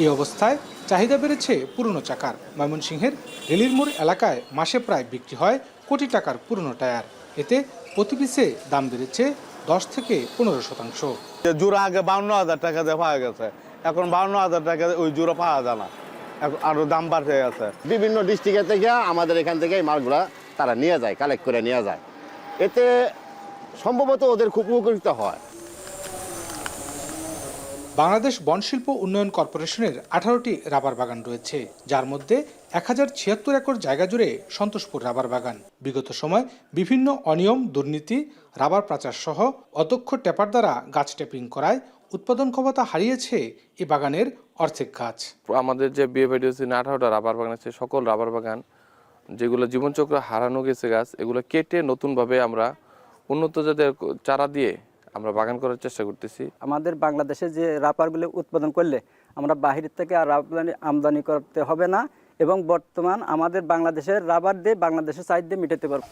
এই অবস্থায় চাহিদা বেড়েছে পুরনো চাকার। ময়মনসিংহের রেলির মোড় এলাকায় মাসে প্রায় বিক্রি হয় কোটি টাকার পুরনো টায়ার। এতে প্রতি পিসে দাম বেড়েছে 10 থেকে 15%। জোড়া আগে 52,000 টাকা দিয়ে পাওয়া গেছে, এখন 52,000 টাকা ওই জোড়া পাওয়া যায় না, আরো দাম বাড়তে গেছে। বিভিন্ন ডিস্ট্রিক্টের থেকে আমাদের এখান থেকে এই মালগুলা তারা নিয়ে যায়, কালেক্ট করে নিয়ে যায়। এতে সম্ভবত ওদের খুব উপকৃত হয়। বাংলাদেশ বনশিল্প উন্নয়ন কর্পোরেশনের 18টি রাবার বাগান রয়েছে, যার মধ্যে 1076 একর জায়গা জুড়ে সন্তোষপুর রাবার বাগান। বিগত সময় বিভিন্ন অনিয়ম, দুর্নীতি, রাবার পাচার সহ অদক্ষ টেপার দ্বারা গাছ টেপিং করায় উৎপাদন ক্ষমতা হারিয়েছে এই বাগানের অর্ধেক গাছ। আমাদের যে বিএফআইডিসি 18টা রাবার বাগান আছে, সকল রাবার বাগান যেগুলো জীবনচক্র হারানো গেছে গাছ, এগুলো কেটে নতুনভাবে আমরা উন্নত জাতের চারা দিয়ে আমরা বাগান করার চেষ্টা করতেছি। আমাদের বাংলাদেশে যে রাবারগুলো উৎপাদন করলে আমরা বাহির থেকে আর আমদানি করতে হবে না, এবং বর্তমান আমাদের বাংলাদেশের রাবার দিয়ে বাংলাদেশের চাহিদা দিয়ে মেটাতে পারবো।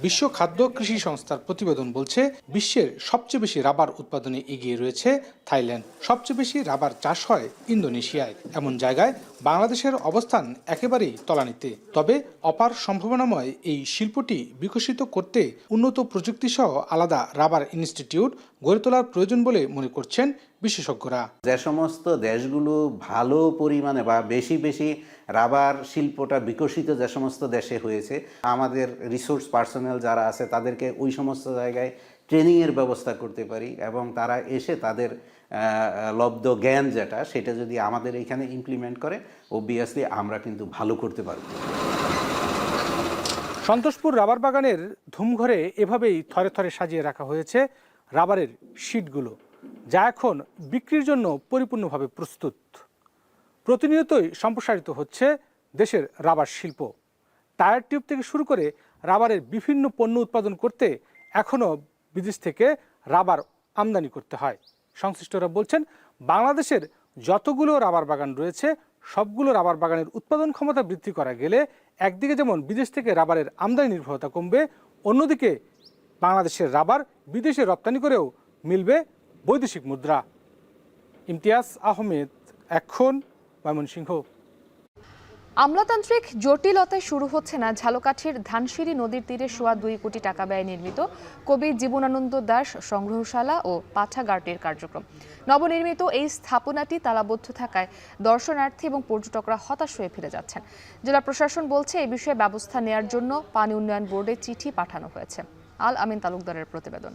বিশ্ব খাদ্য কৃষি সংস্থার প্রতিবেদন বলছে বিশ্বের সবচেয়ে বেশি রাবার উৎপাদনে এগিয়ে রয়েছে থাইল্যান্ড, সবচেয়ে বেশি রাবার চাষ হয় ইন্দোনেশিয়ায়। এমন জায়গায় বাংলাদেশের অবস্থান একেবারেই তলানিতে। তবে অপার সম্ভাবনাময় এই শিল্পটি বিকশিত করতে উন্নত প্রযুক্তি সহ আলাদা রাবার ইনস্টিটিউট গড়ে তোলার প্রয়োজন বলে মনে করছেন বিশেষজ্ঞরা। যে সমস্ত দেশগুলো ভালো পরিমাণে বা বেশি বেশি রাবার শিল্পটা বিকশিত যে সমস্ত দেশে হয়েছে, আমাদের রিসোর্স পার্সোনাল যারা আছে তাদেরকে ওই সমস্ত জায়গায় ট্রেনিংয়ের ব্যবস্থা করতে পারি এবং তারা এসে তাদের লব্ধ জ্ঞান যেটা সেটা যদি আমাদের এখানে ইমপ্লিমেন্ট করে, অবভিয়াসলি আমরা কিন্তু ভালো করতে পারব। সন্তোষপুর রাবার বাগানের ধুমঘরে এভাবেই থরে থরে সাজিয়ে রাখা হয়েছে রাবারের শিটগুলো, যা এখন বিক্রির জন্য পরিপূর্ণভাবে প্রস্তুত। প্রতিনিয়তই সম্প্রসারিত হচ্ছে দেশের রাবার শিল্প। টায়ার টিউব থেকে শুরু করে রাবারের বিভিন্ন পণ্য উৎপাদন করতে এখনও বিদেশ থেকে রাবার আমদানি করতে হয়। সংশ্লিষ্টরা বলছেন, বাংলাদেশের যতগুলো রাবার বাগান রয়েছে সবগুলো রাবার বাগানের উৎপাদন ক্ষমতা বৃদ্ধি করা গেলে একদিকে যেমন বিদেশ থেকে রাবারের আমদানি নির্ভরতা কমবে, অন্যদিকে বাংলাদেশের রাবার বিদেশে রপ্তানি করেও মিলবে বৈদেশিক মুদ্রা। ইমতিয়াজ আহমেদ, এখন, ময়মনসিংহ। আমলাতান্ত্রিক জটিলতায় শুরু হচ্ছে না ঝালকাঠির ধানসিঁড়ি নদীর তীরে সোয়া 2 কোটি টাকা ব্যয়ে নির্মিত কবি জীবনানন্দ দাশ সংগ্রহশালা ও পাঠাগারটির কার্যক্রম। নবনির্মিত এই স্থাপনাটি তালাবদ্ধ থাকায় দর্শনার্থী এবং পর্যটকরা হতাশ হয়ে ফিরে যাচ্ছেন। জেলা প্রশাসন বলছে এই বিষয়ে ব্যবস্থা নেয়ার জন্য পানি উন্নয়ন বোর্ডে চিঠি পাঠানো হয়েছে। আল আমিন তালুকদারের প্রতিবেদন।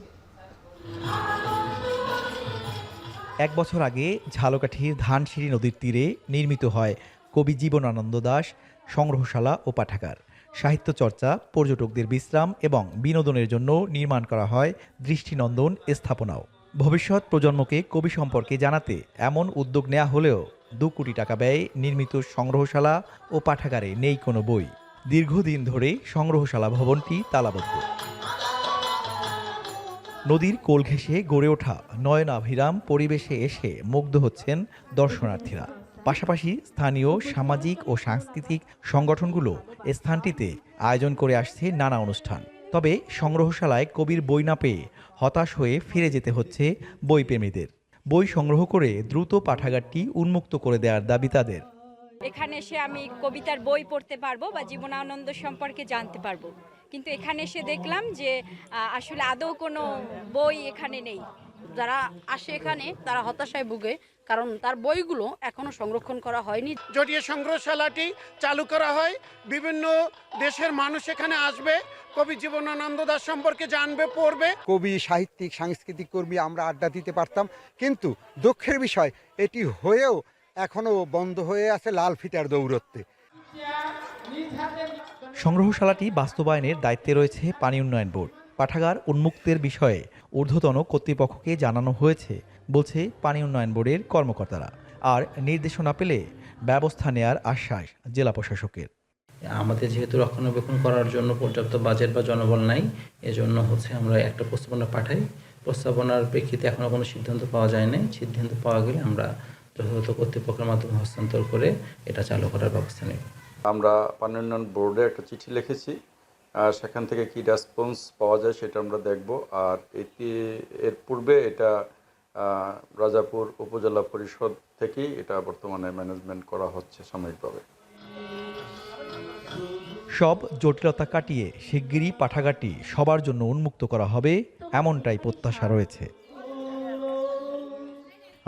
1 বছর আগে ঝালকাঠির ধানসিঁড়ি নদীর তীরে নির্মিত হয় কবি জীবনানন্দ দাশ সংগ্রহশালা ও পাঠাগার। সাহিত্য চর্চা, পর্যটকদের বিশ্রাম এবং বিনোদনের জন্য নির্মাণ করা হয় দৃষ্টিনন্দন স্থাপনাও। ভবিষ্যৎ প্রজন্মকে কবি সম্পর্কে জানাতে এমন উদ্যোগ নেওয়া হলেও 2 কোটি টাকা ব্যয়ে নির্মিত সংগ্রহশালা ও পাঠাগারে নেই কোনো বই। দীর্ঘদিন ধরে সংগ্রহশালা ভবনটি তালাবদ্ধ। নদীর কোল ঘেঁষে গড়ে ওঠা নয়নাভিরাম পরিবেশে এসে মুগ্ধ হচ্ছেন দর্শনার্থীরা। পাশাপাশি স্থানীয় সামাজিক ও সাংস্কৃতিক সংগঠনগুলো স্থানটিতে আয়োজন করে আসছে নানা অনুষ্ঠান। তবে সংগ্রহশালায় কবির বই না পেয়ে হতাশ হয়ে ফিরে যেতে হচ্ছে বইপ্রেমীদের। বই সংগ্রহ করে দ্রুত পাঠাগারটি উন্মুক্ত করে দেওয়ার দাবি তাদের। এখানে এসে আমি কবিতার বই পড়তে পারবো বা জীবনানন্দ সম্পর্কে জানতে পারবো, কিন্তু এখানে এসে দেখলাম যে আসলে আদৌ কোনো বই এখানে নেই। যারা আসে এখানে তারা হতাশায় ভুগে, কারণ তার বইগুলো এখনো সংরক্ষণ করা হয়নি। যদি সংগ্রহশালাটি চালু করা হয়, বিভিন্ন দেশের মানুষ এখানে আসবে, কবি জীবনানন্দ দাশ সম্পর্কে জানবে, পড়বে। কবি, সাহিত্যিক, সাংস্কৃতিক কর্মী আমরা আড্ডা দিতে পারতাম, কিন্তু দুঃখের বিষয় এটি হয়েও এখনো বন্ধ হয়ে আছে লাল ফিতার দৌরত্বে। সংগ্রহশালাটি বাস্তবায়নের দায়িত্বে রয়েছে পানি উন্নয়ন বোর্ড। পাঠাগার উন্মুক্তের বিষয়ে ঊর্ধ্বতন কর্তৃপক্ষকে জানানো হয়েছে বলছে পানি উন্নয়ন বোর্ডের কর্মকর্তারা। আর নির্দেশনা পেলে ব্যবস্থা নেয়ার আশ্বাস জেলা প্রশাসকের। আমাদের যেহেতু রক্ষণাবেক্ষণ করার জন্য পর্যাপ্ত বাজেট বা জনবল নাই, এজন্য আমরা একটা প্রস্তাবনা পাঠাই। প্রস্তাবনার প্রেক্ষিতে এখনো কোনো সিদ্ধান্ত পাওয়া যায় নাই। সিদ্ধান্ত পাওয়া গেলে আমরা যথাযথ কর্তৃপক্ষের মাধ্যমে হস্তান্তর করে এটা চালু করার ব্যবস্থা নেব। আমরা পানি উন্নয়ন বোর্ডে একটা চিঠি লিখেছি, আর সেখান থেকে কি রেসপন্স পাওয়া যায় সেটা আমরা দেখব। আর এর পূর্বে এটা রাজাপুর উপজেলা পরিষদ থেকেই এটা বর্তমানে ম্যানেজমেন্ট করা হচ্ছে সাময়িকভাবে। সব জটিলতা কাটিয়ে শিগগিরই পাঠাগারটি সবার জন্য উন্মুক্ত করা হবে, এমনটাই প্রত্যাশা রয়েছে।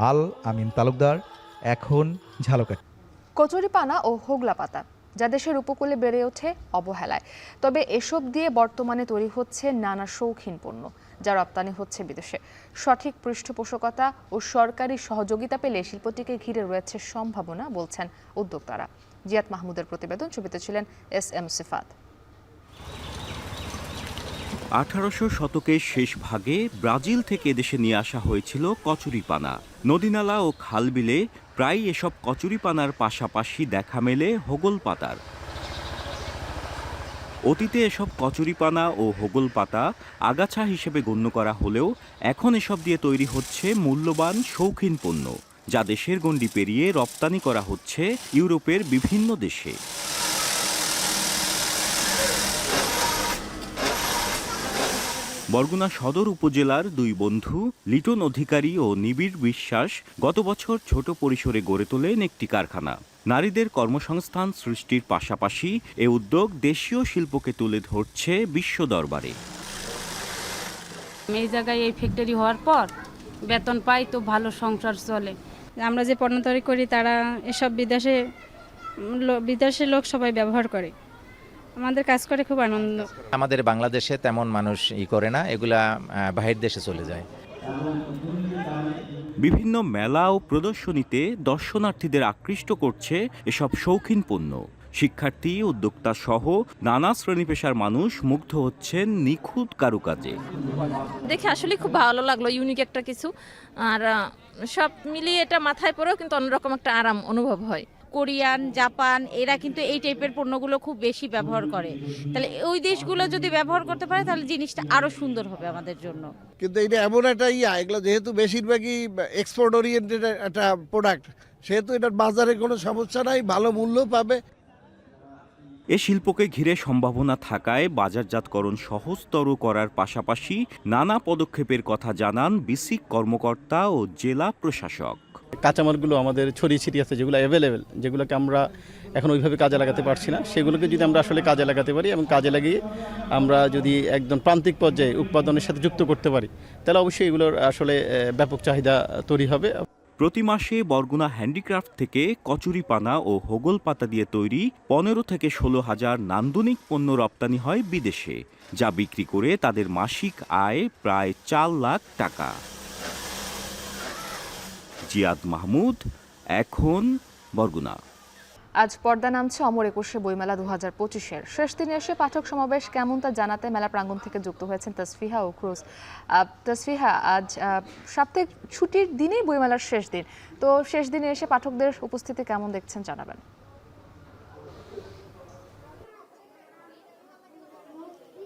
আল আমিন তালুকদার, এখন, ঝালকাঠি। কচুরিপানা ও হোগলা পাতা যা দেশের উপকূলে বেড়ে ওঠে অবহেলায়, তবে এসব দিয়ে বর্তমানে তৈরি হচ্ছে নানা শৌখিন পণ্য যা রপ্তানি হচ্ছে বিদেশে। সঠিক পৃষ্ঠপোষকতা ও সরকারি সহযোগিতা পেলে শিল্পটিকে ঘিরে রয়েছে সম্ভাবনা বলছেন উদ্যোক্তারা। জিয়াদ মাহমুদের প্রতিবেদন, ছবিতে ছিলেন SM সিফাত। 1800 শতকের শেষ ভাগে ব্রাজিল থেকে দেশে নিয়ে আসা হয়েছিল কচুরিপানা। নদীনালা ও খালবিলে প্রায় এসব কচুরিপানার পাশাপাশি দেখা মেলে হোগল পাতার। অতীতে এসব কচুরিপানা ও হোগল পাতা আগাছা হিসেবে গণ্য করা হলেও এখন এসব দিয়ে তৈরি হচ্ছে মূল্যবান শৌখিন পণ্য। যা দেশের গণ্ডি পেরিয়ে রপ্তানি করা হচ্ছে ইউরোপের বিভিন্ন দেশে। বরগুনা সদর উপজেলার দুই বন্ধু লিটন অধিকারী ও নিবিড় বিশ্বাস গত বছর ছোট পরিসরে গড়ে তোলেন একটি কারখানা। নারীদের কর্মসংস্থান সৃষ্টির পাশাপাশি এ উদ্যোগ দেশীয় শিল্পকে তুলে ধরছে বিশ্ব দরবারে। এই জায়গায় এই ফ্যাক্টরি হওয়ার পর বেতন পাই, তো ভালো সংসার চলে। আমরা যে পণ্য তৈরি করি তারা এসব বিদেশের লোক সবাই ব্যবহার করে, আমাদের কাজ করে খুব আনন্দ। আমাদের বাংলাদেশে তেমন মানুষ করে না, এগুলা বাহির দেশে চলে যায়। বিভিন্ন মেলা ও প্রদর্শনীতে দর্শনার্থীদের আকৃষ্ট করছে এসব শৌখিন পণ্য। শিক্ষার্থী, উদ্যোক্তা সহ নানা শ্রেণী পেশার মানুষ মুগ্ধ হচ্ছেন নিখুঁত কারুকাজে। দেখে আসলে খুব ভালো লাগলো, ইউনিক একটা কিছু। আর সব মিলিয়ে এটা মাথায় পরেও কিন্তু অন্যরকম একটা আরাম অনুভব হয়। কোরিয়ান, জাপান এরা কিন্তু এই টাইপের পণ্যগুলো খুব বেশি ব্যবহার করে, তাহলে ওই দেশগুলো যদি ব্যবহার করতে পারে তাহলে জিনিসটা আরো সুন্দর হবে আমাদের জন্য। কিন্তু এটা এমন একটা এগুলো যেহেতু বেশিরভাগই এক্সপোর্ট ওরিয়েন্টেড একটা প্রোডাক্ট, সেহেতু এটার বাজারে কোনো সমস্যা নাই, ভালো মূল্য পাবে। এ শিল্পকে ঘিরে সম্ভাবনা থাকায় বাজারজাতকরণ সহজতর করার পাশাপাশি নানা পদক্ষেপের কথা জানান বিসিক কর্মকর্তা ও জেলা প্রশাসক। কাঁচামালগুলো আমাদের ছড়িয়ে ছিটিয়ে আছে, যেগুলো অ্যাভেলেবেল, যেগুলোকে আমরা এখন ওইভাবে কাজে লাগাতে পারছি না, সেগুলোকে যদি আমরা আসলে কাজে লাগাতে পারি এবং কাজে লাগিয়ে আমরা যদি একদম প্রান্তিক পর্যায়ে উৎপাদনের সাথে যুক্ত করতে পারি, তাহলে অবশ্যই এগুলোর আসলে ব্যাপক চাহিদা তৈরি হবে। প্রতি মাসে বরগুনা হ্যান্ডিক্রাফট থেকে কচুরিপানা ও হোগল পাতা দিয়ে তৈরি 15 থেকে 16 হাজার নান্দনিক পণ্য রপ্তানি হয় বিদেশে, যা বিক্রি করে তাদের মাসিক আয় প্রায় 4 লাখ টাকা। জিয়াদ মাহমুদ, এখন বরগুনা। আজ পর্দা নামছে অমর একুশে বইমেলা 2025-এর শেষ দিনে এসে পাঠক সমাবেশ কেমন তা জানাতে মেলা প্রাঙ্গণ থেকে যুক্ত হয়েছেন তাসফিহা ও ক্রুজ। তাসফিহা, আজ সাপ্তাহিক ছুটির দিনেই বইমেলার শেষ দিন, তো শেষ দিনে এসে পাঠকদের উপস্থিতি কেমন দেখছেন জানাবেন।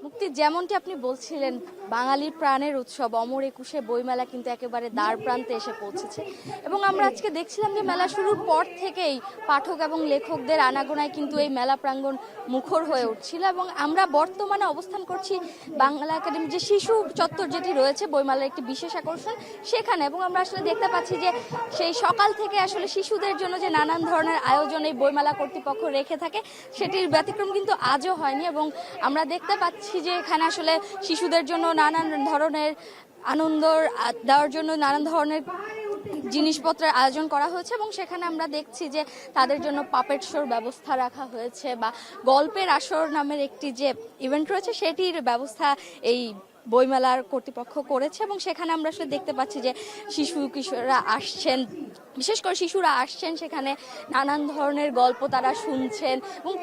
মুক্তি, যেমনটি আপনি বলছিলেন, বাঙালির প্রাণের উৎসব অমর একুশে বইমেলা কিন্তু একেবারে দ্বার প্রান্তে এসে পৌঁছেছে এবং আমরা আজকে দেখছিলাম যে মেলা শুরুর পর থেকেই পাঠক এবং লেখকদের আনাগোনায় কিন্তু এই মেলা প্রাঙ্গণ মুখর হয়ে উঠছিল এবং আমরা বর্তমানে অবস্থান করছি বাংলা একাডেমি যে শিশু চত্বর যেটি রয়েছে বইমেলার একটি বিশেষ আকর্ষণ সেখানে, এবং আমরা আসলে দেখতে পাচ্ছি যে সেই সকাল থেকে আসলে শিশুদের জন্য যে নানান ধরনের আয়োজন এই বইমেলা কর্তৃপক্ষ রেখে থাকে সেটির ব্যতিক্রম কিন্তু আজও হয়নি এবং আমরা দেখতে পাচ্ছি যে এখানে আসলে শিশুদের জন্য নানান ধরনের আনন্দ দেওয়ার জন্য নানান ধরনের জিনিসপত্রের আয়োজন করা হয়েছে এবং সেখানে আমরা দেখছি যে তাদের জন্য পাপেট শোর ব্যবস্থা রাখা হয়েছে বা গল্পের আসর নামের একটি যে ইভেন্ট রয়েছে সেটির ব্যবস্থা এই বইমেলার কর্তৃপক্ষ করেছে এবং সেখানে আমরা আসলে দেখতে পাচ্ছি যে শিশু কিশোররা আসছেন, বিশেষ করে শিশুরা আসছেন, সেখানে নানান ধরনের গল্প তারা শুনছেন এবং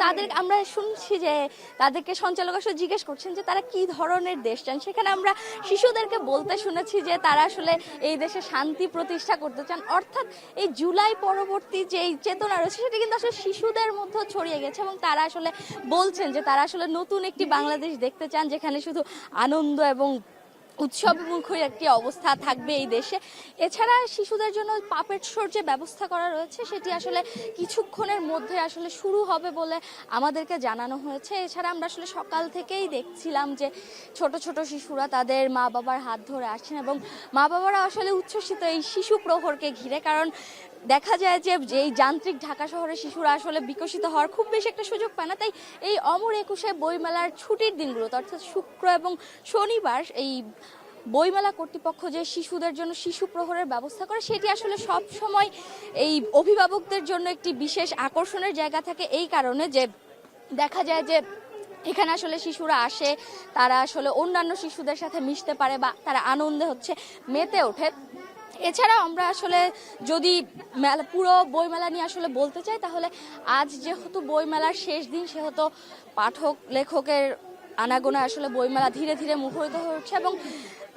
আমরা শুনছি যে তাদেরকে সঞ্চালক আসলে জিজ্ঞেস করছেন যে তারা কি ধরনের দেশ চান। সেখানে আমরা শিশুদেরকে বলতে শুনেছি যে তারা আসলে এই দেশে শান্তি প্রতিষ্ঠা করতে চান, অর্থাৎ এই জুলাই পরবর্তী যে চেতনা রয়েছে সেটি কিন্তু আসলে শিশুদের মধ্যে ছড়িয়ে গেছে এবং তারা আসলে বলছেন যে তারা আসলে নতুন একটি বাংলাদেশ দেখতে চান যেখানে শুধু আনন্দ এবং উৎসবমুখী একটি অবস্থা থাকবে এই দেশে। এছাড়া শিশুদের জন্য পাপেট শোর যে ব্যবস্থা করা রয়েছে সেটি আসলে কিছুক্ষণের মধ্যে আসলে শুরু হবে বলে আমাদেরকে জানানো হয়েছে। এছাড়া আমরা আসলে সকাল থেকেই দেখছিলাম যে ছোট ছোট শিশুরা তাদের মা বাবার হাত ধরে আসছেন এবং মা বাবারা আসলে উচ্ছ্বসিত এই শিশু প্রহরকে ঘিরে, কারণ দেখা যায় যে এই যান্ত্রিক ঢাকা শহরের শিশুরা আসলে বিকশিত হওয়ার খুব বেশি একটা সুযোগ পায় না, তাই এই অমর একুশে বইমেলার ছুটির দিনগুলোতে অর্থাৎ শুক্র এবং শনিবার এই বইমেলা কর্তৃপক্ষ যে শিশুদের জন্য শিশু প্রহরের ব্যবস্থা করে সেটি আসলে সব সময় এই অভিভাবকদের জন্য একটি বিশেষ আকর্ষণের জায়গা থাকে, এই কারণে যে দেখা যায় যে এখানে আসলে শিশুরা আসে, তারা আসলে অন্যান্য শিশুদের সাথে মিশতে পারে বা তারা আনন্দে মেতে ওঠে। এছাড়া আমরা আসলে যদি পুরো বইমেলা নিয়ে আসলে বলতে চাই তাহলে আজ যেহেতু বইমেলার শেষ দিন সেহেতু পাঠক লেখকের আনাগোনা আসলে বইমেলা ধীরে ধীরে মুখরিত হয়ে উঠছে এবং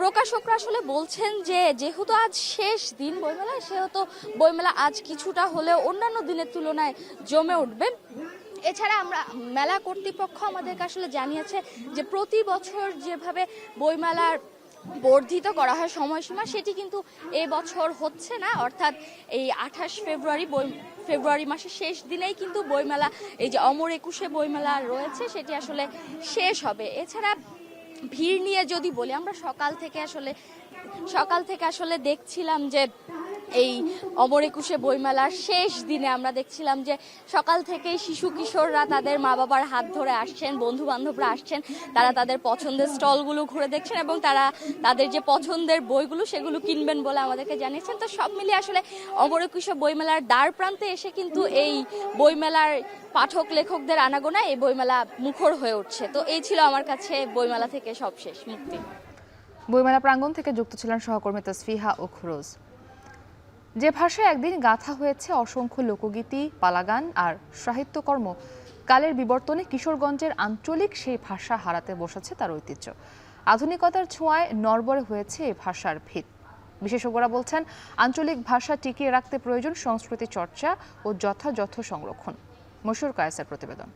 প্রকাশকরা আসলে বলছেন যে যেহেতু আজ শেষ দিন বইমেলায় সেহেতু বইমেলা আজ কিছুটা হলেও অন্যান্য দিনের তুলনায় জমে উঠবে। এছাড়া আমরা মেলা কর্তৃপক্ষ আমাদেরকে আসলে জানিয়েছে যে প্রতি বছর যেভাবে বইমেলার বর্ধিত করা হয় সময়সীমা, সেটি কিন্তু এবছর হচ্ছে না, অর্থাৎ এই 28 ফেব্রুয়ারি মাসের শেষ দিনেই কিন্তু বইমেলা, এই যে অমর একুশে বইমেলা রয়েছে সেটি আসলে শেষ হবে। এছাড়া ভিড় নিয়ে যদি বলি, আমরা সকাল থেকে আসলে দেখছিলাম যে এই অমর একুশে বইমেলার শেষ দিনে আমরা দেখছিলাম যে সকাল থেকেই শিশু কিশোররা তাদের মা বাবার হাত ধরে আসছেন, বন্ধু বান্ধবরা আসছেন, তারা তাদের পছন্দের স্টলগুলো ঘুরে দেখছেন এবং তারা তাদের যে পছন্দের বইগুলো সেগুলো কিনবেন বলে আমাদেরকে জানিয়েছেন। তো সব মিলিয়ে আসলে অমর একুশে বইমেলার দ্বার প্রান্তে এসে কিন্তু এই বইমেলার পাঠক লেখকদের আনাগোনায় এই বইমেলা মুখর হয়ে উঠছে। তো এই ছিল আমার কাছে বইমেলা থেকে সবশেষ মুক্তি। বইমেলা প্রাঙ্গণ থেকে যুক্ত ছিলেন সহকর্মী তসফিহা ও খুরোজ। যে ভাষায় একদিন গাথা হয়েছে অসংখ্য লোকগীতি, পালাগান আর সাহিত্যকর্ম, কালের বিবর্তনে কিশোরগঞ্জের আঞ্চলিক সেই ভাষা হারাতে বসেছে তার ঐতিহ্য। আধুনিকতার ছোঁয়ায় নড়বড়ে হয়েছে এই ভাষার ভিত। বিশেষজ্ঞরা বলছেন, আঞ্চলিক ভাষা টিকিয়ে রাখতে প্রয়োজন সংস্কৃতি চর্চা ও যথাযথ সংরক্ষণ। মশহুর কায়েসের প্রতিবেদন।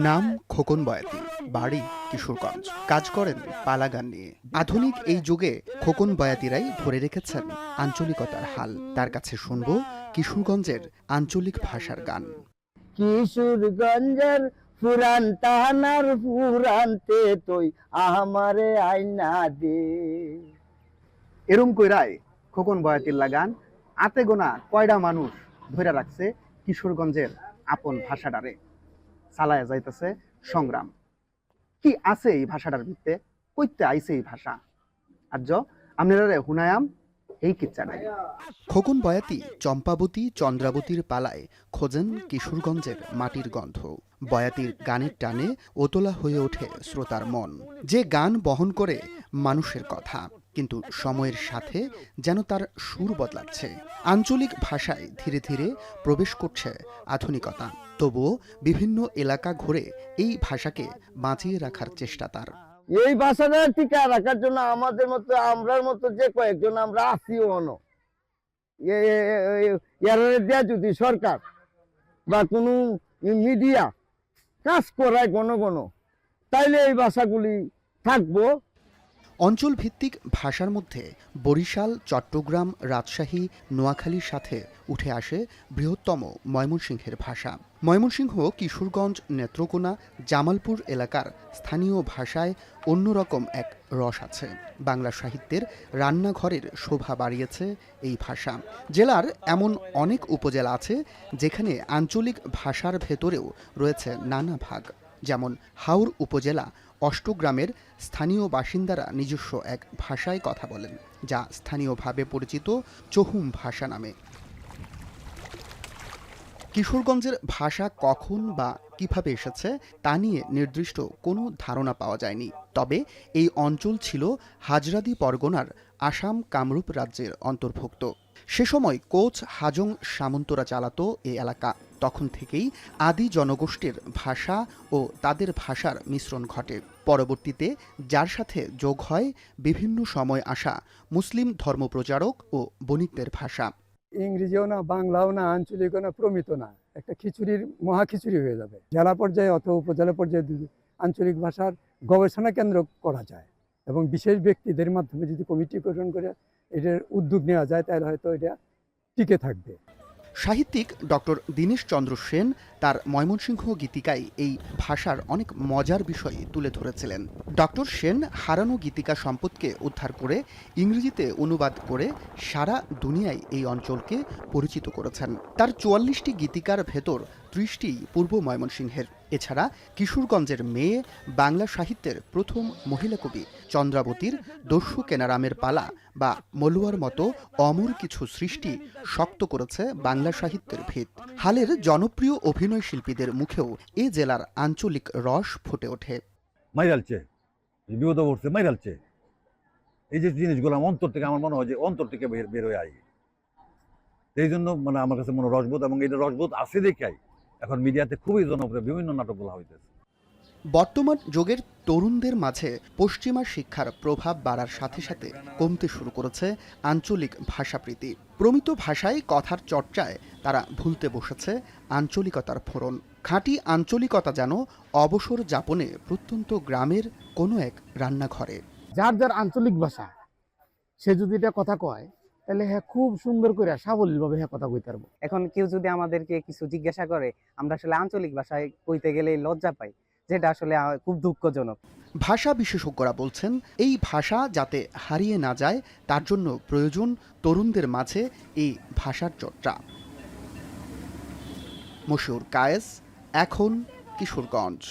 নাম খোকন বয়াতি, বাড়ি কিশোরগঞ্জ, কাজ করেন পালাগান নিয়ে। আধুনিক এই যুগে খোকন বয়াতিরাই ধরে রেখেছেন আঞ্চলিকতার হাল। তার কাছে শুনব কিশোরগঞ্জের আঞ্চলিক ভাষার গান। কিশোরগঞ্জের পুরান তাহানার পুরানতে তুই আমারে আইনা দে। এরম কইরায় খোকন বয়াতির লাগান আতে গোনা কয়টা মানুষ ধরে রাখছে কিশোরগঞ্জের আপন ভাষাটারে। চালায়া যাইতেছে সংগ্রাম। কি আছে এই ভাষাটার ভিত্তে, কইতে আইছে এই ভাষা, আজ আপনারা হুনায়াম এই কিচ্ছাটাই। খোকন বয়াতি চম্পাবতী চন্দ্রাবতীর পালায় খোঁজেন কিশোরগঞ্জের মাটির গন্ধ। বয়াতির গানের টানে ওতলা হয়ে ওঠে শ্রোতার মন। যে গান বহন করে মানুষের কথা, কিন্তু সময়ের সাথে যেন তার সুর বদলাচ্ছে। আঞ্চলিক ভাষায় ধীরে ধীরে প্রবেশ করছে আধুনিকতা। তবুও বিভিন্ন এলাকা ঘুরে এই ভাষাকে বাঁচিয়ে রাখার চেষ্টা তার। এই ভাষাটা টিকা রাখার জন্য আমাদের মতো, আমরার মতো যে কয়েকজন আমরা আছিও অনো দেয়া যদি সরকার বা কোনো মিডিয়া কাজ করায় ঘন ঘন, তাইলে এই ভাষাগুলি থাকবো। অঞ্চল ভিত্তিক ভাষার মধ্যে বরিশাল, চট্টগ্রাম, রাজশাহী, নোয়াখালীর সাথে উঠে আসে বৃহত্তম ময়মনসিংহের ভাষা। ময়মনসিংহ, কিশোরগঞ্জ, নেত্রকোনা, জামালপুর এলাকার স্থানীয় ভাষায় অন্যরকম এক রস আছে। বাংলা সাহিত্যের রান্নাঘরের শোভা বাড়িয়েছে এই ভাষা। জেলার এমন অনেক উপজেলা আছে যেখানে আঞ্চলিক ভাষার ভেতরেও রয়েছে নানা ভাগ। যেমন হাওর উপজেলা অষ্টগ্রামের স্থানীয় বাসিন্দারা নিজস্ব এক ভাষায় কথা বলেন, যা স্থানীয়ভাবে পরিচিত চহুম ভাষা নামে। কিশোরগঞ্জের ভাষা কখন বা কিভাবে এসেছে তা নিয়ে নির্দিষ্ট কোনো ধারণা পাওয়া যায়নি। তবে এই অঞ্চল ছিল হাজরাদি পরগনার আসাম কামরূপ রাজ্যের অন্তর্ভুক্ত। সে সময় কোচ হাজং সামন্তরা চালাতো এই এলাকা। তখন থেকেই আদি জনগোষ্ঠীর ভাষা ও তাদের ভাষার মিশ্রণ ঘটে। পরবর্তীতে যার সাথে যোগ হয় বিভিন্ন সময় আসা মুসলিম ধর্মপ্রচারক ও বণিকদের ভাষা। ইংরেজিও না, বাংলাও না, আঞ্চলিকও না, প্রমিত না, একটা খিচুড়ির মহাখিচুড়ি হয়ে যাবে। জেলা পর্যায়ে অথবা উপজেলা পর্যায়ে আঞ্চলিক ভাষার গবেষণা কেন্দ্র করা যায় এবং বিশেষ ব্যক্তিদের মাধ্যমে যদি কমিটি গঠন করে এটার উদ্যোগ নেওয়া যায়, তাহলে হয়তো এটা টিকে থাকবে। সাহিত্যিক ডক্টর দীনেশ চন্দ্র সেন তার ময়মনসিংহ গীতিকায় এই ভাষার অনেক মজার বিষয় তুলে ধরেছিলেন। ডক্টর সেন হারানো গীতিকা সম্পদকে উদ্ধার করে ইংরেজিতে অনুবাদ করে সারা দুনিয়ায় এই অঞ্চলকে পরিচিত করেছেন। তার ৪৪টি গীতিকার ভেতর ৩০টি পূর্ব ময়মনসিংহের। এছাড়া কিশোরগঞ্জের মেয়ে, বাংলা সাহিত্যের প্রথম মহিলা কবি চন্দ্রাবতীর দস্যু কেনারামের পালা বা মলুয়ার মতো অমর কিছু সৃষ্টি শক্ত করেছে বাংলা সাহিত্যের ভিত। হালের জনপ্রিয় অভিনয় শিল্পীদের মুখেও এ জেলার আঞ্চলিক রস ফুটে ওঠে। মাইরালছে, বিপদ পড়ছে, মাইরালছে, এই যে জিনিসগুলো অন্তর থেকে, আমার মনে হয় যে অন্তর থেকে বের হয়ে আই। এই জন্য মানে আমার কাছে মনে রসবোধ, এবং এটা রসবোধ আছে দেখাই এখন মিডিয়াতে খুবই জনপ্রিয় বিভিন্ন নাটকগুলো হইতেছে। বর্তমান যুগের তরুণদের মাঝে পশ্চিমা শিক্ষার প্রভাব বাড়ার সাথে সাথে কমতে শুরু করেছে আঞ্চলিক ভাষাপ্রীতি। প্রমিত ভাষায় কথার চর্চায় তারা ভুলতে বসেছে আঞ্চলিকতার ফোড়ন। খাঁটি আঞ্চলিকতা যেন অবসর যাপনে প্রত্যন্ত গ্রামের কোনো এক রান্নাঘরে। যার যার আঞ্চলিক ভাষা সে যদি এটা কথা কয় তাহলে হ্যাঁ খুব সুন্দর করে সাবলীলভাবে হ্যাঁ কথা কইতে পারবো। এখন কেউ যদি আমাদেরকে কিছু জিজ্ঞাসা করে আমরা আসলে আঞ্চলিক ভাষায় কইতে গেলে লজ্জা পাই, যেটা আসলে খুব দুঃখজনক। ভাষা বিশেষজ্ঞরা বলছেন এই ভাষা যাতে হারিয়ে না যায় তার জন্য প্রয়োজন তরুণদের মাঝে এই ভাষার চর্চা। মশিউর কায়েস, এখন, কিশোরগঞ্জ।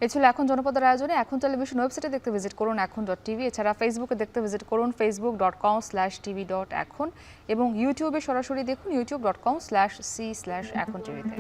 এ ছিল এখন জনপদের আয়োজনে। এখন টেলিভিশন ওয়েবসাইটে দেখতে ভিজিট করুন এখন.টিভি। এছাড়া ফেসবুকে দেখতে ভিজিট করুন facebook.com/tv.এখন এবং ইউটিউবে সরাসরি দেখুন youtube.com/c/এখন টিভিতে।